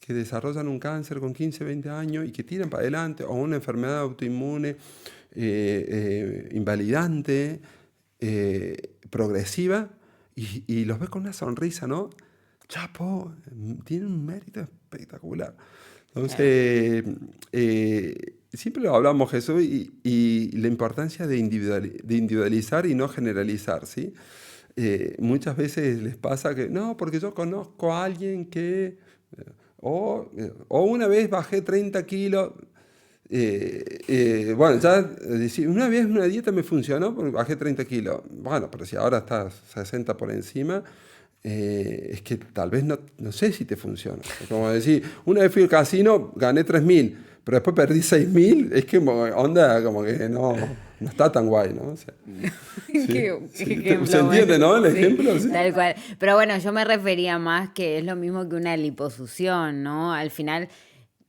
desarrollan un cáncer con 15, 20 años y que tiran para adelante, o una enfermedad autoinmune invalidante, progresiva, y los ves con una sonrisa, ¿no? Chapo, tiene un mérito espectacular. Entonces, siempre lo hablamos, Jesús, y la importancia de individualizar y no generalizar, ¿sí? Muchas veces les pasa que, no, porque yo conozco a alguien que, o una vez bajé 30 kilos, bueno, ya una vez una dieta me funcionó porque bajé 30 kilos. Bueno, pero si ahora estás 60 por encima, es que tal vez no sé si te funciona. Es como decir, una vez fui al casino, gané 3.000, pero después perdí 6.000, es que onda como que no está tan guay, ¿no? O sea, ¿se entiende, no? El ejemplo. Sí. Tal cual. Pero bueno, yo me refería más que es lo mismo que una liposucción, ¿no? Al final,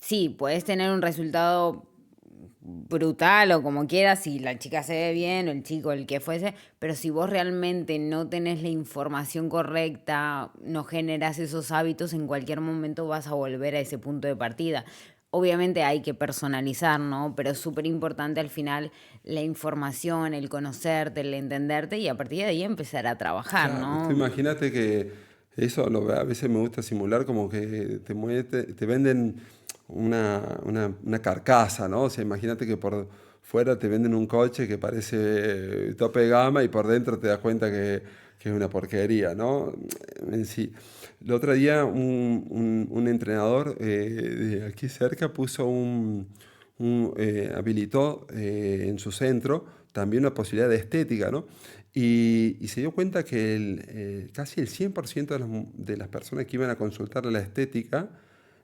sí, puedes tener un resultado brutal o como quieras, si la chica se ve bien o el chico, el que fuese, pero si vos realmente no tenés la información correcta, no generas esos hábitos, en cualquier momento vas a volver a ese punto de partida. Obviamente hay que personalizar, ¿no? Pero es súper importante al final la información, el conocerte, el entenderte y a partir de ahí empezar a trabajar, Claro, tú ¿no? imagínate que eso a veces me gusta simular como que te venden una carcasa, ¿no? O sea, imagínate que por fuera te venden un coche que parece tope de gama y por dentro te das cuenta que es una porquería, ¿no? En sí. El otro día un entrenador de aquí cerca habilitó en su centro también una posibilidad de estética, ¿no? Y se dio cuenta que casi el 100% de las personas que iban a consultar a la estética,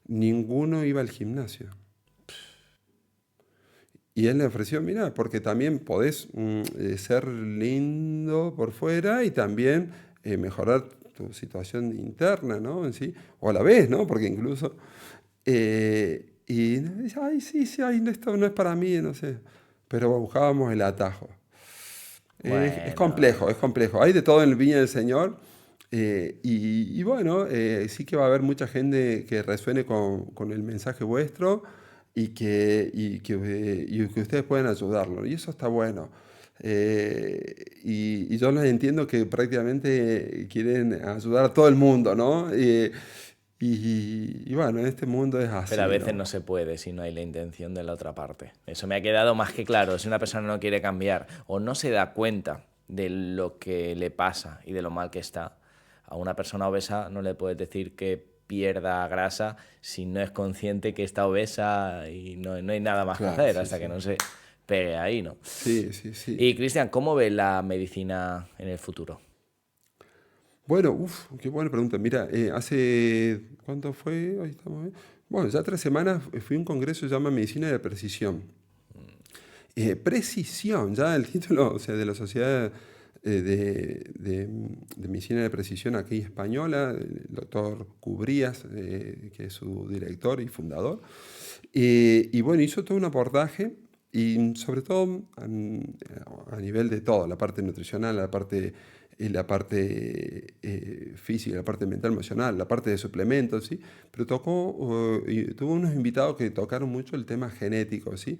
ninguno iba al gimnasio. Y él le ofreció, mira, porque también podés ser lindo por fuera y también mejorar tu situación interna, ¿no? En sí, o a la vez, ¿no? Porque incluso... y dice, ay, sí, ay, esto no es para mí, no sé. Pero buscábamos el atajo. Es complejo, Bueno, es complejo. Hay de todo en el Viña del Señor. Y bueno, sí que va a haber mucha gente que resuene con el mensaje vuestro y que ustedes pueden ayudarlo. Y eso está bueno. Y yo los entiendo que prácticamente quieren ayudar a todo el mundo, ¿no? Y bueno, en este mundo es pero a así, veces ¿no? no se puede si no hay la intención de la otra parte. Eso me ha quedado más que claro. Si una persona no quiere cambiar o no se da cuenta de lo que le pasa y de lo mal que está, a una persona obesa no le puedes decir que pierda grasa si no es consciente que está obesa y no hay nada más que Claro, hacer sí, hasta sí. que no se pegue ahí, ¿no? Sí, sí, sí. Y Cristian, ¿cómo ve la medicina en el futuro? Bueno, qué buena pregunta. Mira, ¿cuánto fue? Ahí estamos, bueno, ya 3 semanas fui a un congreso que se llama Medicina de Precisión. Precisión, ya el título, o sea, de la Sociedad de Medicina de Precisión aquí española, el doctor Cubrías, que es su director y fundador. Y bueno, hizo todo un abordaje y sobre todo a nivel de todo, la parte nutricional, la parte física, la parte mental, emocional, la parte de suplementos, ¿sí? Pero y tuvo unos invitados que tocaron mucho el tema genético, ¿sí?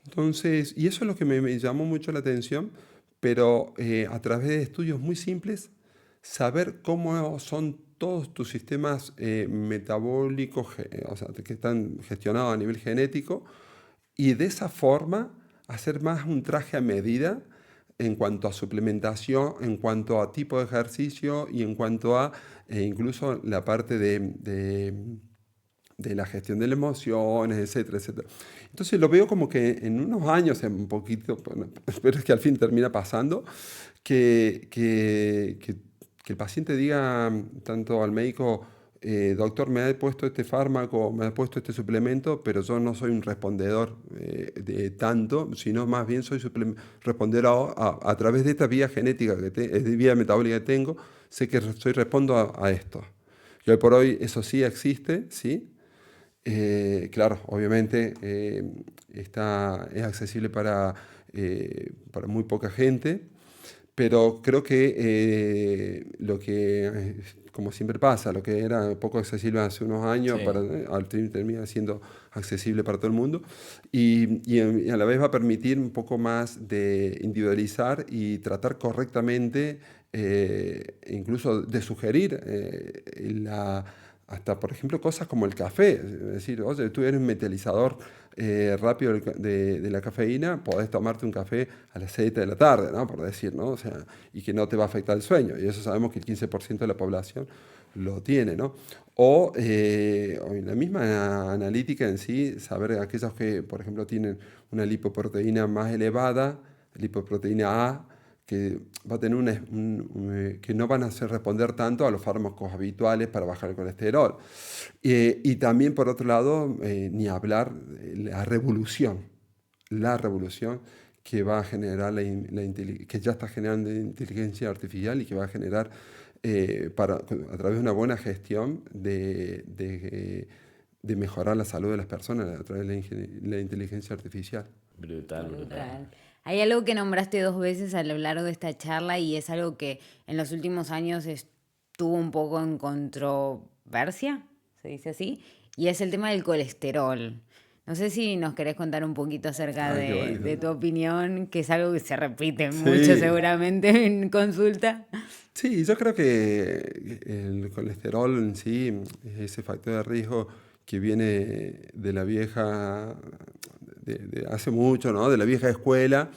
Entonces, y eso es lo que me llamó mucho la atención, pero a través de estudios muy simples, saber cómo son todos tus sistemas metabólicos, o sea, que están gestionados a nivel genético, y de esa forma hacer más un traje a medida en cuanto a suplementación, en cuanto a tipo de ejercicio y en cuanto a incluso la parte de la gestión de las emociones, etcétera, etcétera. Entonces lo veo como que en unos años, en un poquito, bueno, espero que al fin termina pasando, que el paciente diga tanto al médico, doctor, me ha puesto este fármaco, me ha puesto este suplemento, pero yo no soy un respondedor de tanto, sino más bien soy respondedor a través de esta vía genética, vía metabólica que tengo, sé que respondo a esto. Y hoy por hoy eso sí existe, ¿sí? Claro, obviamente es accesible para muy poca gente, pero creo que como siempre pasa, lo que era poco accesible hace unos años, Sí. al termina siendo accesible para todo el mundo y a la vez va a permitir un poco más de individualizar y tratar correctamente, incluso de sugerir hasta, por ejemplo, cosas como el café. Es decir, oye, tú eres un metalizador rápido de la cafeína, podés tomarte un café a las 7 de la tarde, ¿no? Por decir, ¿no? O sea, y que no te va a afectar el sueño. Y eso sabemos que el 15% de la población lo tiene, ¿no? O en la misma analítica en sí, saber aquellos que, por ejemplo, tienen una lipoproteína más elevada, lipoproteína A, que va a tener que no van a hacer responder tanto a los fármacos habituales para bajar el colesterol. Y también, por otro lado, ni hablar la revolución que va a generar que ya está generando la inteligencia artificial y que va a generar a través de una buena gestión de mejorar la salud de las personas a través de la inteligencia artificial. Brutal, brutal. Total. Hay algo que nombraste 2 veces a lo largo de esta charla y es algo que en los últimos años estuvo un poco en controversia, se dice así, y es el tema del colesterol. No sé si nos querés contar un poquito acerca Ay, qué de bueno. tu opinión, que es algo que se repite mucho Sí, seguramente en consulta. sí, yo creo que el colesterol en sí es ese factor de riesgo que viene de la vieja, de hace mucho, ¿no? De la vieja escuela.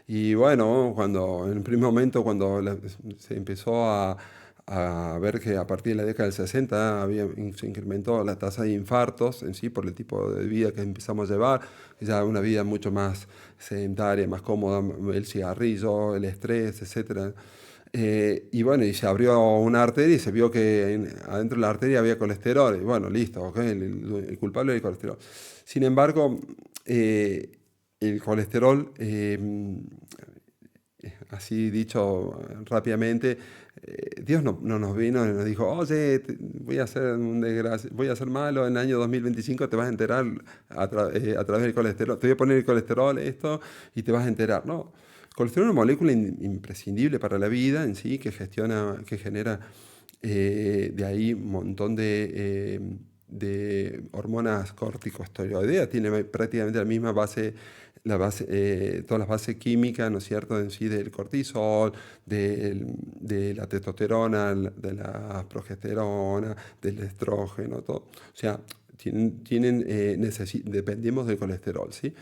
Y bueno, en el primer momento, cuando se empezó a ver que a partir de la década del 60 se incrementó la tasa de infartos en sí por el tipo de vida que empezamos a llevar, ya una vida mucho más sedentaria, más cómoda, el cigarrillo, el estrés, etcétera. Y bueno, y se abrió una arteria y se vio que adentro de la arteria había colesterol. Y bueno, listo, ok, el culpable es el colesterol. Sin embargo, el colesterol, así dicho rápidamente, Dios no nos vino y nos dijo, oye, voy a hacer voy a hacer malo en el año 2025, te vas a enterar a través del colesterol. Te voy a poner el colesterol, esto, y te vas a enterar. No. El colesterol es una molécula imprescindible para la vida en sí, que genera de ahí un montón de hormonas corticosteroideas. Tiene prácticamente la misma base, todas las bases químicas, ¿no es cierto?, en sí del cortisol, de la testosterona, de la progesterona, del estrógeno, todo. O sea, dependemos del colesterol, ¿sí?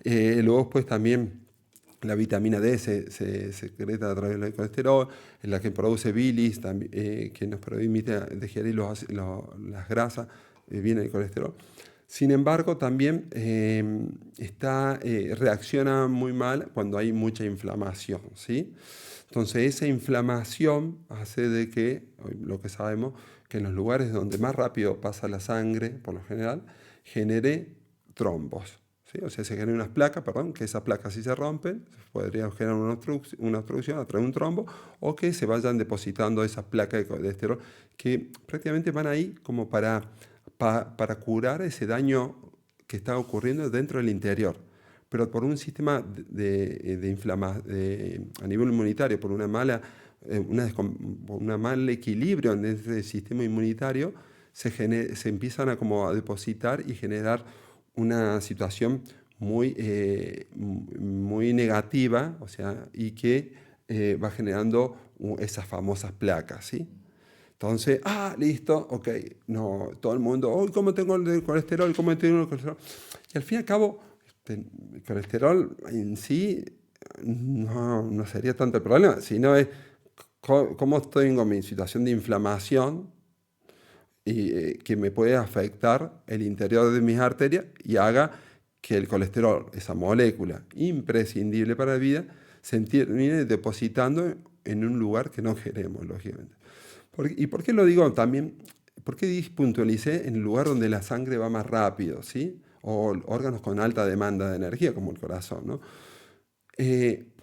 Luego, pues también la vitamina D se secreta a través del colesterol, en la que produce bilis, que nos permite digerir las grasas, viene el colesterol. Sin embargo, también reacciona muy mal cuando hay mucha inflamación, ¿sí? Entonces, esa inflamación hace de que, lo que sabemos, que en los lugares donde más rápido pasa la sangre, por lo general, genere trombos. ¿Sí? O sea, se generan unas placas, perdón, que esas placas si se rompen, podría generar una obstrucción a través de un trombo, o que se vayan depositando esas placas de colesterol que prácticamente van ahí como para curar ese daño que está ocurriendo dentro del interior. Pero por un sistema de inflamación a nivel inmunitario, por un mal equilibrio en ese sistema inmunitario, se empiezan a depositar y generar una situación muy negativa, o sea, y que va generando esas famosas placas, ¿sí? Entonces, listo, ok, no, todo el mundo, ¿cómo tengo el colesterol? ¿Cómo tengo el colesterol? Y al fin y al cabo, el colesterol en sí no sería tanto el problema, sino es cómo tengo mi situación de inflamación y que me puede afectar el interior de mis arterias y haga que el colesterol, esa molécula imprescindible para la vida, se termine depositando en un lugar que no queremos, lógicamente. ¿Y por qué lo digo también ¿Por qué puntualicé en el lugar donde la sangre va más rápido, ¿sí? O órganos con alta demanda de energía, como el corazón, ¿no?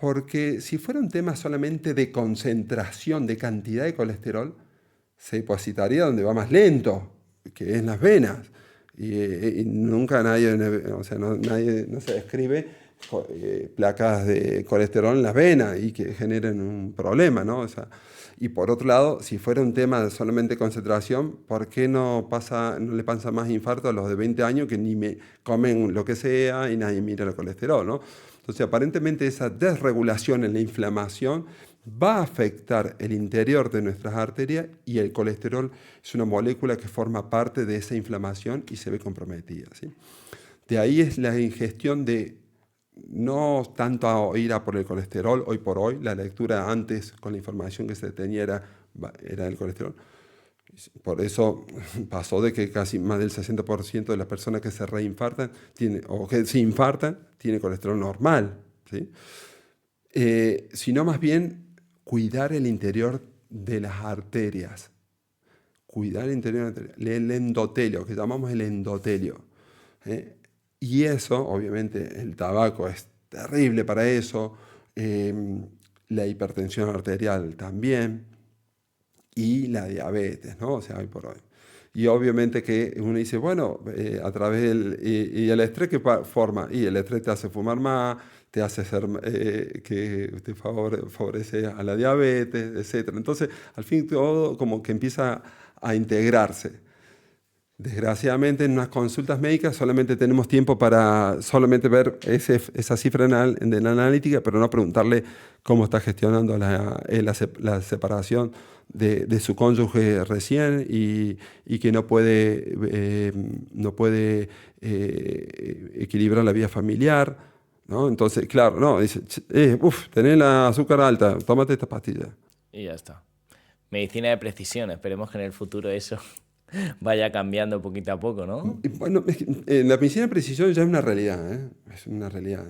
Porque si fuera un tema solamente de concentración, de cantidad de colesterol, se depositaría donde va más lento, que es en las venas. Y nunca nadie, o sea, nadie no se describe placas de colesterol en las venas y que generen un problema, ¿no? O sea, y por otro lado, si fuera un tema de solamente concentración, ¿por qué no le pasa más infarto a los de 20 años que ni me comen lo que sea y nadie mira el colesterol, ¿no? Entonces, aparentemente esa desregulación en la inflamación va a afectar el interior de nuestras arterias y el colesterol es una molécula que forma parte de esa inflamación y se ve comprometida, ¿sí? De ahí es la ingestión de no tanto a ir a por el colesterol hoy por hoy, la lectura antes con la información que se tenía era el colesterol. Por eso pasó de que casi más del 60% de las personas que se reinfartan o que se infartan tiene colesterol normal, ¿sí? Sino más bien cuidar el interior de las arterias, cuidar el interior de las arterias, el endotelio, que llamamos el endotelio. Y eso, obviamente, el tabaco es terrible para eso, la hipertensión arterial también, y la diabetes, ¿no? O sea, hoy por hoy. Y obviamente que uno dice, bueno, a través y el estrés que forma, y el estrés te hace fumar más, te hace ser, que te favorece a la diabetes, etc. Entonces, al fin todo como que empieza a integrarse. Desgraciadamente en unas consultas médicas solamente tenemos tiempo para solamente ver esa cifra de la analítica, pero no preguntarle cómo está gestionando la separación de su cónyuge recién y que no puede equilibrar la vida familiar, ¿no? Entonces, claro, no, dice, tenés la azúcar alta, tómate esta pastilla. Y ya está. Medicina de precisión, esperemos que en el futuro eso vaya cambiando poquito a poco, ¿no? Bueno, la medicina de precisión ya es una realidad, ¿eh? Es una realidad,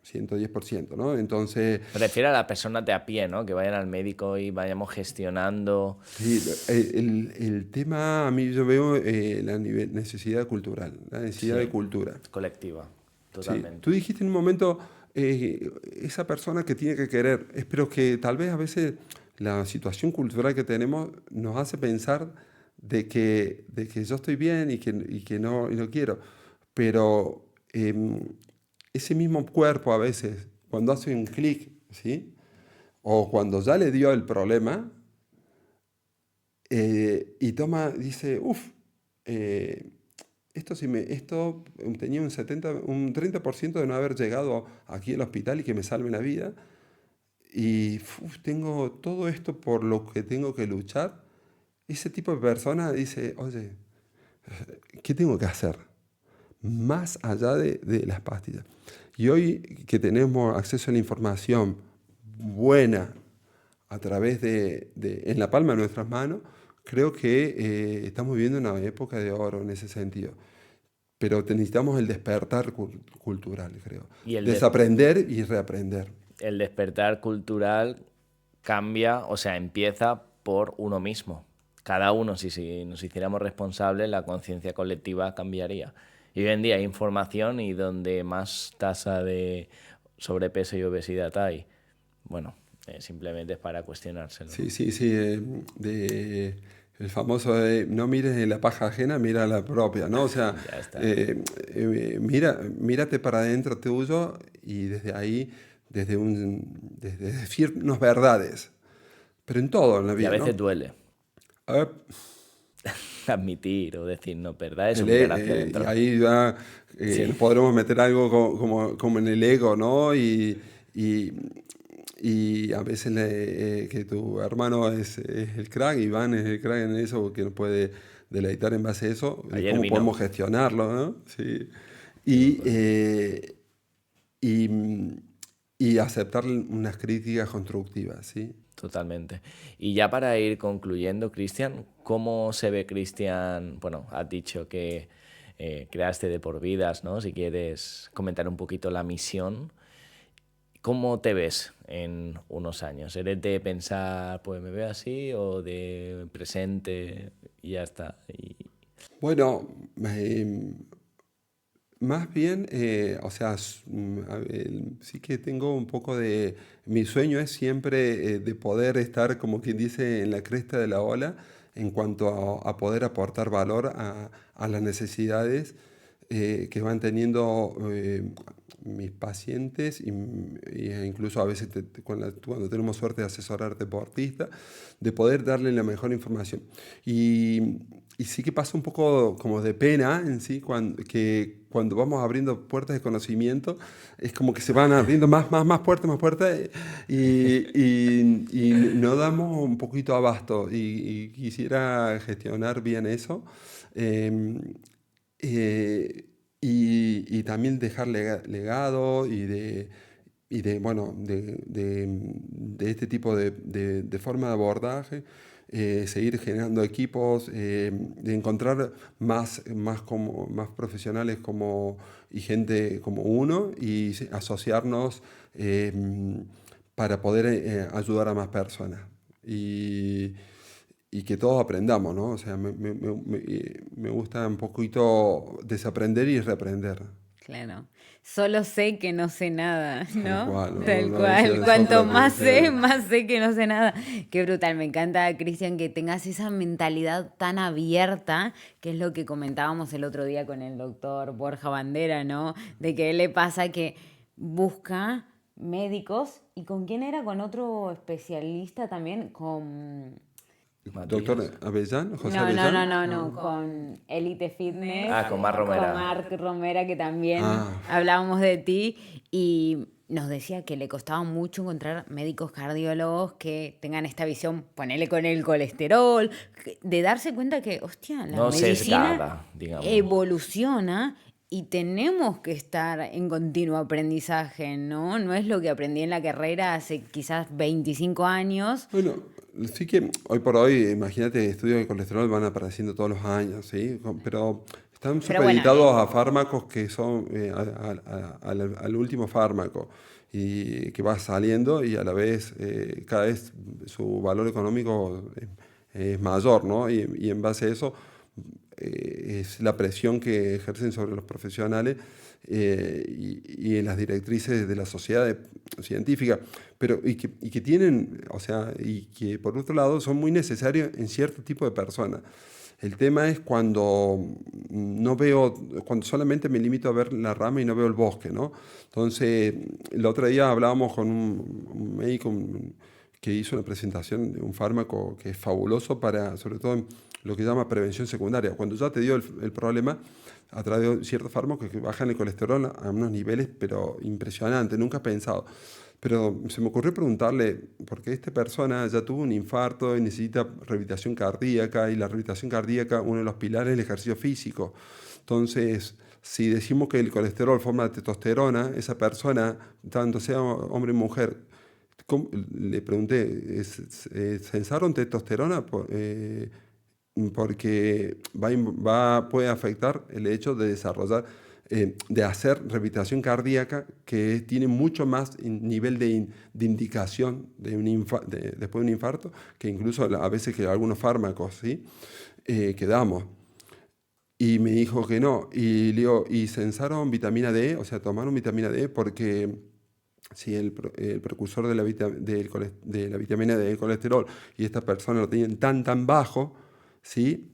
110%, ¿no? Entonces, Me refiero a las personas de a pie, ¿no? Que vayan al médico y vayamos gestionando. sí, el tema, a mí yo veo la necesidad cultural, la necesidad de cultura. Colectiva, Sí, totalmente. tú dijiste en un momento, esa persona que tiene que querer, pero que tal vez a veces la situación cultural que tenemos nos hace pensar de que yo estoy bien y no quiero. Pero ese mismo cuerpo a veces, cuando hace un clic, ¿sí? O cuando ya le dio el problema y dice, esto tenía un 30% de no haber llegado aquí al hospital y que me salve la vida. Y tengo todo esto por lo que tengo que luchar. Ese tipo de persona dice, oye, ¿qué tengo que hacer? Más allá de las pastillas. Y hoy que tenemos acceso a la información buena a través en la palma de nuestras manos, creo que estamos viviendo una época de oro en ese sentido. Pero necesitamos el despertar cultural, creo. Y Desaprender y reaprender. el despertar cultural cambia, o sea, empieza por uno mismo. Cada uno, si nos hiciéramos responsables, la conciencia colectiva cambiaría. Y hoy en día hay información y donde más tasa de sobrepeso y obesidad hay, bueno, simplemente es para cuestionárselo. Sí, sí, sí. El famoso de no mires en la paja ajena, mira la propia, ¿no? O sea, Ya está. mírate para adentro tuyo y desde ahí, desde decirnos verdades. Pero en todo en la Y vida, a veces ¿no? duele A ver, admitir o decir, no, ¿verdad? Eso el mirar hacia y adentro. ahí ya Sí. nos podremos meter algo como en el ego, ¿no? Y, y a veces que tu hermano es el crack, Iván es el crack en eso, que nos puede deleitar en base a eso, de Ayer cómo vino. podemos gestionarlo, ¿no? Sí. Y, y, y aceptar unas críticas constructivas, ¿sí? Totalmente. Y ya para ir concluyendo, Cristian, ¿cómo se ve Cristian? Bueno, has dicho que creaste de por vidas, ¿no? Si quieres comentar un poquito la misión. ¿Cómo te ves en unos años? ¿Eres de pensar, pues me veo así, o de presente y ya está? Bueno, más bien, o sea, sí que tengo un poco de... Mi sueño es siempre de poder estar, como quien dice, en la cresta de la ola en cuanto a poder aportar valor a las necesidades que van teniendo mis pacientes e incluso a veces cuando tenemos suerte de asesorar deportistas, de poder darle la mejor información. Y sí que pasa un poco como de pena en sí, que cuando vamos abriendo puertas de conocimiento, es como que se van abriendo más puertas, y no damos un poquito abasto. Y quisiera gestionar bien eso. Eh, y también dejar legado bueno, de este tipo de forma de abordaje, seguir generando equipos, de encontrar más profesionales y gente como uno y asociarnos para poder ayudar a más personas. Y que todos aprendamos, ¿no? O sea, me gusta un poquito desaprender y reaprender. Claro. Solo sé que no sé nada, Tal ¿no? cual, Tal no decía cual. de Cuanto Sócrates. más sé que no sé nada. Qué brutal. Me encanta, Cristian, que tengas esa mentalidad tan abierta, que es lo que comentábamos el otro día con el doctor Borja Bandera, ¿no? De que le pasa que busca médicos. ¿Y con quién era? Con otro especialista también, con... Matías. Doctor Avellán, José No, no, no, Avellán. no, no, con Elite Fitness, Ah, con Mar con Romera. Marc Romera, que también Ah, hablábamos de ti, y nos decía que le costaba mucho encontrar médicos cardiólogos que tengan esta visión, ponerle con el colesterol, de darse cuenta que, hostia, la No medicina sesgada, digamos. evoluciona y tenemos que estar en continuo aprendizaje, ¿no? No es lo que aprendí en la carrera hace quizás 25 años. bueno, sí que hoy por hoy, imagínate, estudios de colesterol van apareciendo todos los años, ¿sí? Pero están Pero bueno, supeditados a fármacos que son al último fármaco y que va saliendo y a la vez cada vez su valor económico es mayor, ¿no? Y en base a eso es la presión que ejercen sobre los profesionales y en las directrices de la sociedad científica, pero y que tienen, o sea, y que por otro lado son muy necesarios en cierto tipo de personas. El tema es cuando solamente me limito a ver la rama y no veo el bosque, ¿no? Entonces, el otro día hablábamos con un médico que hizo una presentación de un fármaco que es fabuloso para, sobre todo, lo que llama prevención secundaria. Cuando ya te dio el problema, a través de ciertos fármacos que bajan el colesterol a unos niveles, pero impresionantes, nunca he pensado. Pero se me ocurrió preguntarle, porque esta persona ya tuvo un infarto y necesita rehabilitación cardíaca, y la rehabilitación cardíaca, uno de los pilares es el ejercicio físico. Entonces, si decimos que el colesterol forma testosterona, esa persona, tanto sea hombre o mujer, le pregunté, ¿censaron testosterona? Porque puede afectar el hecho de desarrollar, de hacer rehabilitación cardíaca, que tiene mucho más nivel de indicación después de un infarto, que incluso a veces que algunos fármacos, ¿sí? Que damos. Y me dijo que no. Y le digo, ¿y censaron vitamina D? O sea, tomaron vitamina D porque si el precursor de la vitamina D, el colesterol, y estas personas lo tienen tan bajo, ¿sí?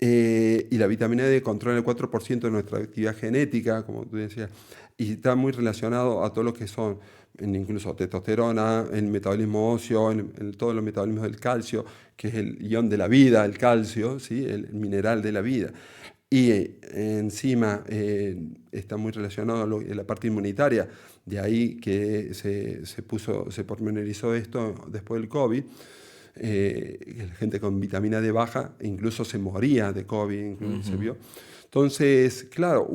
Y la vitamina D controla el 4% de nuestra actividad genética, como tú decías, y está muy relacionado a todo lo que son, incluso testosterona, el metabolismo óseo, todos los metabolismos del calcio, que es el ion de la vida, el calcio, ¿sí? El mineral de la vida. Y encima está muy relacionado a la parte inmunitaria, de ahí que se pormenorizó esto después del COVID. La gente con vitamina D baja incluso se moría de COVID, incluso se vio. Entonces, claro,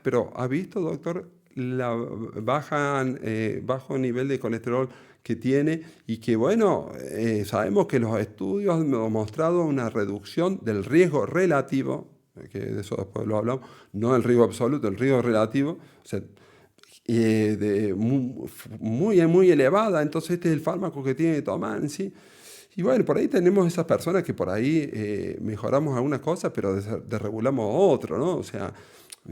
pero ¿ha visto, doctor, la bajo nivel de colesterol que tiene? Y que, bueno, sabemos que los estudios han mostrado una reducción del riesgo relativo, que de eso después lo hablamos, no el riesgo absoluto, el riesgo relativo. O sea, muy elevada, entonces este es el fármaco que tiene que tomar en sí. Y bueno, por ahí tenemos esas personas que por ahí mejoramos algunas cosas, pero desregulamos otro, ¿no? O sea,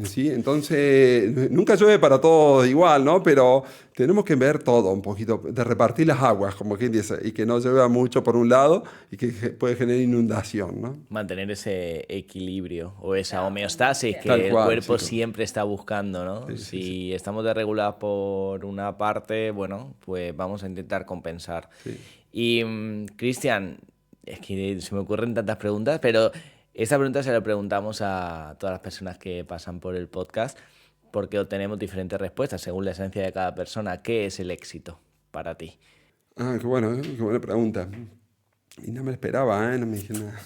sí, entonces nunca llueve para todos igual, ¿no? Pero tenemos que ver todo un poquito, de repartir las aguas, como quien dice, y que no llueva mucho por un lado y que puede generar inundación, ¿no? Mantener ese equilibrio o esa homeostasis que Tal el cual, cuerpo sí. siempre está buscando, ¿no? Sí, sí, sí. Si estamos desregulados por una parte, bueno, pues vamos a intentar compensar. Sí. Y Cristian, es que se me ocurren tantas preguntas, pero esta pregunta se la preguntamos a todas las personas que pasan por el podcast porque obtenemos diferentes respuestas según la esencia de cada persona. ¿Qué es el éxito para ti? Ah, qué bueno, qué buena pregunta. Y no me la esperaba, ¿eh? No me dije nada.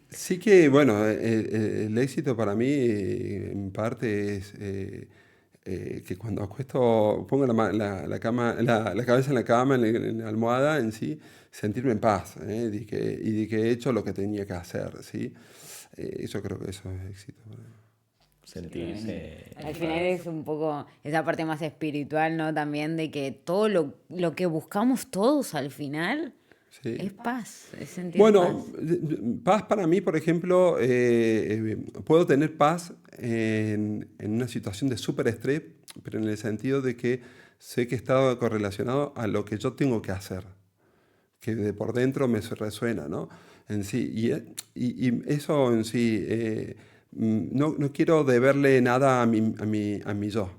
Sí que, bueno, el éxito para mí en parte es que cuando acuesto, pongo la cabeza en la cama, en la almohada en sí, sentirme en paz, ¿eh? Y de que he hecho lo que tenía que hacer, ¿sí? Yo creo que eso es éxito para mí. Sentirse en Al paz. final es un poco esa parte más espiritual, ¿no? También de que todo lo que buscamos todos al final Sí. es paz, es sentir Bueno, paz. paz para mí, por ejemplo, puedo tener paz en una situación de súper estrés, pero en el sentido de que sé que está correlacionado a lo que yo tengo que hacer, que de por dentro me resuena, ¿no? En sí, y eso en sí, no quiero deberle nada a mi yo.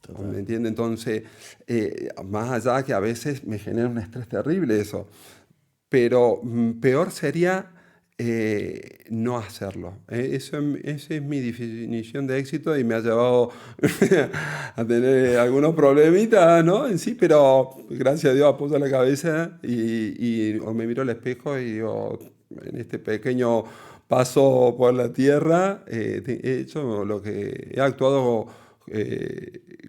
¿Me Total. entiende? Entonces, más allá que a veces me genera un estrés terrible eso, pero peor sería no hacerlo. Esa es mi definición de éxito y me ha llevado a tener algunos problemitas, ¿no? En sí, pero gracias a Dios apoyo la cabeza o me miro al espejo y digo, en este pequeño paso por la tierra, he hecho lo que he actuado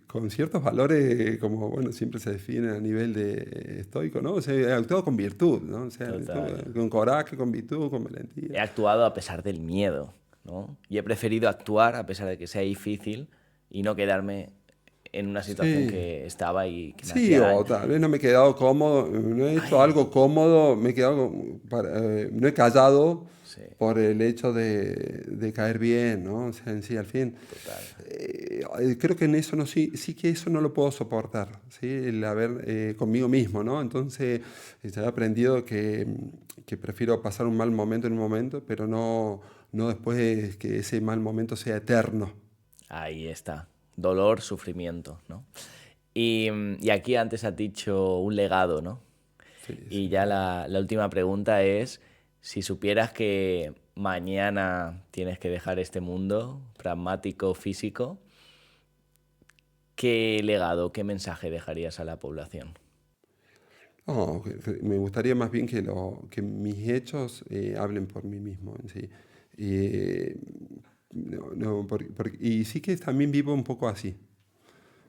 con ciertos valores, como bueno, siempre se define a nivel de estoico, ¿no? O sea, he actuado con virtud, ¿no? O sea, Total. con coraje, con virtud, con He valentía. actuado a pesar del miedo, ¿no? Y he preferido actuar a pesar de que sea difícil y no quedarme en una situación Sí, que estaba y que me sí, hacía o daño. tal vez no me he quedado cómodo, no he hecho Ay, algo cómodo, me he quedado, no he callado sí, por el hecho de caer bien, ¿no? O sea, en sí, al fin. total. Creo que en eso no, sí que eso no lo puedo soportar, ¿sí? El haber conmigo mismo, ¿no? Entonces, he aprendido que prefiero pasar un mal momento en un momento, pero no después que ese mal momento sea eterno. Ahí está. Dolor, sufrimiento, ¿no? Y aquí antes has dicho un legado, ¿no? Sí, Y sí, ya sí. la última pregunta es, si supieras que mañana tienes que dejar este mundo pragmático, físico, ¿qué legado, qué mensaje dejarías a la población? No, me gustaría más bien que mis hechos hablen por mí mismo en sí. Eh, y sí que también vivo un poco así.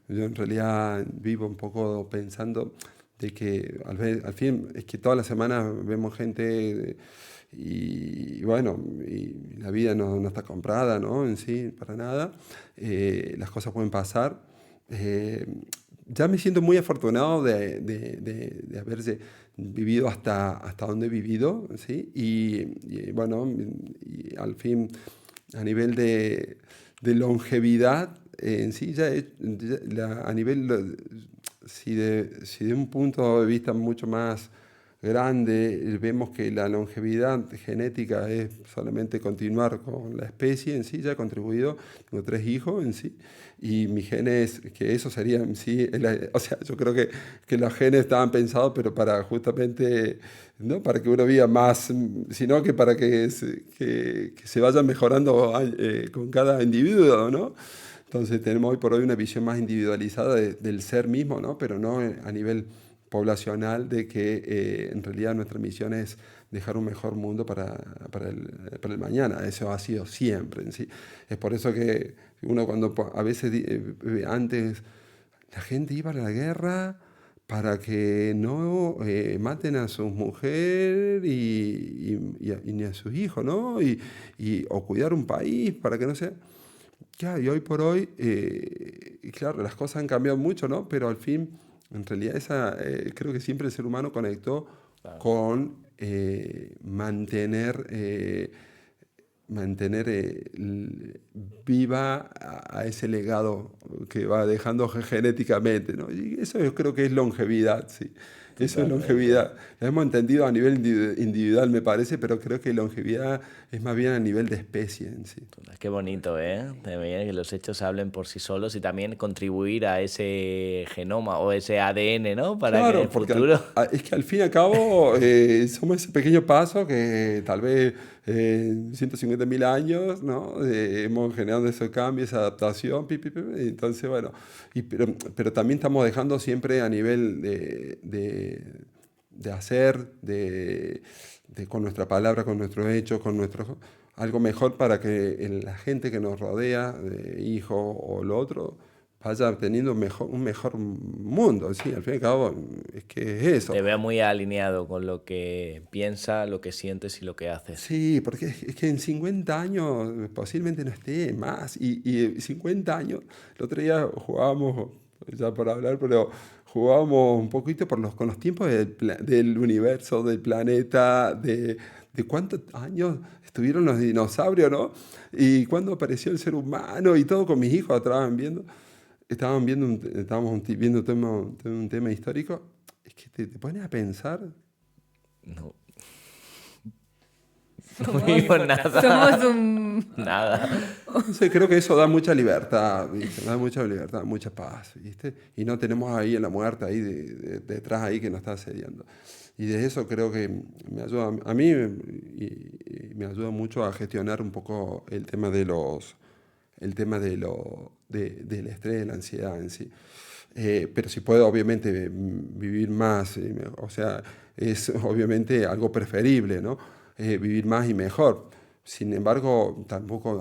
Yo en realidad vivo un poco pensando de que al fin es que todas las semanas vemos gente y bueno, y la vida no está comprada, ¿no? En sí, para nada. Las cosas pueden pasar. Eh, ya me siento muy afortunado de haberse vivido hasta donde he vivido, ¿sí? Y bueno, y al fin, a nivel de longevidad, en sí, a nivel, si de un punto de vista mucho más grande, vemos que la longevidad genética es solamente continuar con la especie en sí, ya he contribuido, tengo 3 hijos en sí, y mis genes, que eso sería en sí, o sea, yo creo que los genes estaban pensados, pero para justamente, no para que uno viva más, sino que para que se vayan mejorando con cada individuo, ¿no? Entonces tenemos hoy por hoy una visión más individualizada del ser mismo, ¿no? Pero no a nivel poblacional de que en realidad nuestra misión es dejar un mejor mundo para el mañana. Eso ha sido siempre en sí. Es por eso que uno cuando a veces antes la gente iba a la guerra para que no maten a su mujer y ni a sus hijos, ¿no? O cuidar un país para que no sea... Claro, y hoy por hoy, y claro, las cosas han cambiado mucho, ¿no? Pero al fin, en realidad, creo que siempre el ser humano conectó con mantener viva a ese legado que va dejando genéticamente, ¿no? Y eso yo creo que es longevidad, sí. Eso es longevidad. Lo hemos entendido a nivel individual, me parece, pero creo que longevidad es más bien a nivel de especie en sí. Qué bonito, ¿eh? También que los hechos hablen por sí solos y también contribuir a ese genoma o ese ADN, ¿no? Para que en el futuro... Es que al fin y al cabo somos ese pequeño paso que tal vez 150.000 años, ¿no? Hemos generado ese cambio, esa adaptación, entonces, bueno, pero también estamos dejando siempre a nivel de hacer, con nuestra palabra, con nuestros hechos, algo mejor para que la gente que nos rodea, hijo o lo otro, vaya teniendo un mejor mundo, ¿sí? Al fin y al cabo, es que es eso. Te veo muy alineado con lo que piensas, lo que sientes y lo que haces. Sí, porque es que en 50 años posiblemente no esté más. Y 50 años, el otro día jugábamos, ya por hablar, pero jugábamos un poquito con los tiempos del universo, del planeta, de cuántos años estuvieron los dinosaurios, ¿no? Y cuándo apareció el ser humano y todo con mis hijos estábamos viendo un tema histórico. Es que te pones a pensar. No. No vimos nada. Somos un... Nada. Entonces, creo que eso da mucha libertad, ¿viste? Da mucha libertad, mucha paz, ¿viste? Y no tenemos ahí en la muerte, ahí detrás ahí que nos está asediando. Y de eso creo que me ayuda a mí y me ayuda mucho a gestionar un poco el tema del estrés, de la ansiedad en sí. Pero si puedo, obviamente, vivir más, o sea, es obviamente algo preferible, ¿no? Vivir más y mejor. Sin embargo, tampoco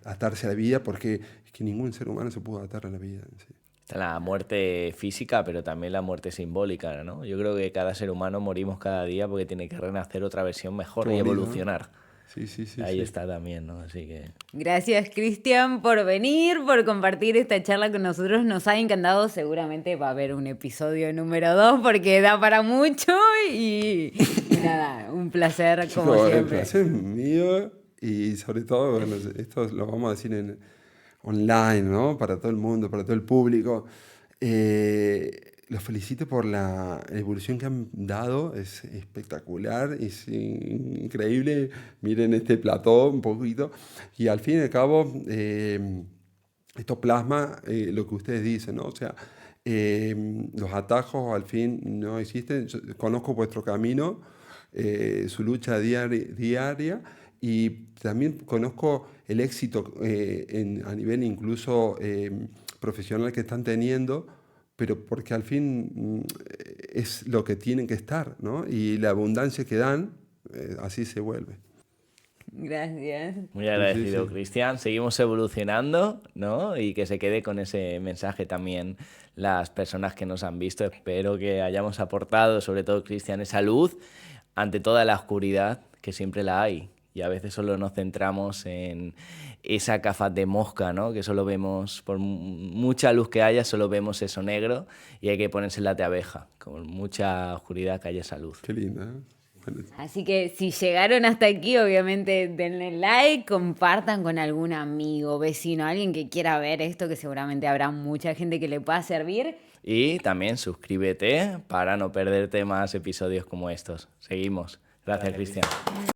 atarse a la vida, porque es que ningún ser humano se pudo atar a la vida en sí. La muerte física, pero también la muerte simbólica, ¿no? Yo creo que cada ser humano morimos cada día porque tiene que renacer otra versión mejor y evolucionar. Sí. Ahí está también, ¿no? Así que... Gracias, Cristian, por venir, por compartir esta charla con nosotros. Nos ha encantado. Seguramente va a haber un episodio número 2 porque da para mucho y nada, un placer como siempre. El placer es mío y sobre todo, bueno, esto lo vamos a decir online, ¿no? Para todo el mundo, para todo el público. Los felicito por la evolución que han dado, es espectacular, es increíble. Miren este plató un poquito. Y al fin y al cabo, esto plasma lo que ustedes dicen, ¿no? O sea, los atajos al fin no existen. Yo conozco vuestro camino, su lucha diaria y también conozco el éxito a nivel incluso profesional que están teniendo, pero porque al fin es lo que tienen que estar, ¿no? Y la abundancia que dan, así se vuelve. Gracias. Muy agradecido, Sí. Cristian. Seguimos evolucionando, ¿no? Y que se quede con ese mensaje también las personas que nos han visto. Espero que hayamos aportado, sobre todo, Cristian, esa luz ante toda la oscuridad, que siempre la hay. Y a veces solo nos centramos en esa capa de mosca, ¿no? Que solo vemos, por mucha luz que haya, solo vemos eso negro y hay que ponerse la de abeja. Con mucha oscuridad que haya esa luz. Qué linda, ¿eh? Bueno, Así que si llegaron hasta aquí, obviamente denle like, compartan con algún amigo, vecino, alguien que quiera ver esto, que seguramente habrá mucha gente que le pueda servir. Y también suscríbete para no perderte más episodios como estos. Seguimos. Gracias, Cristian.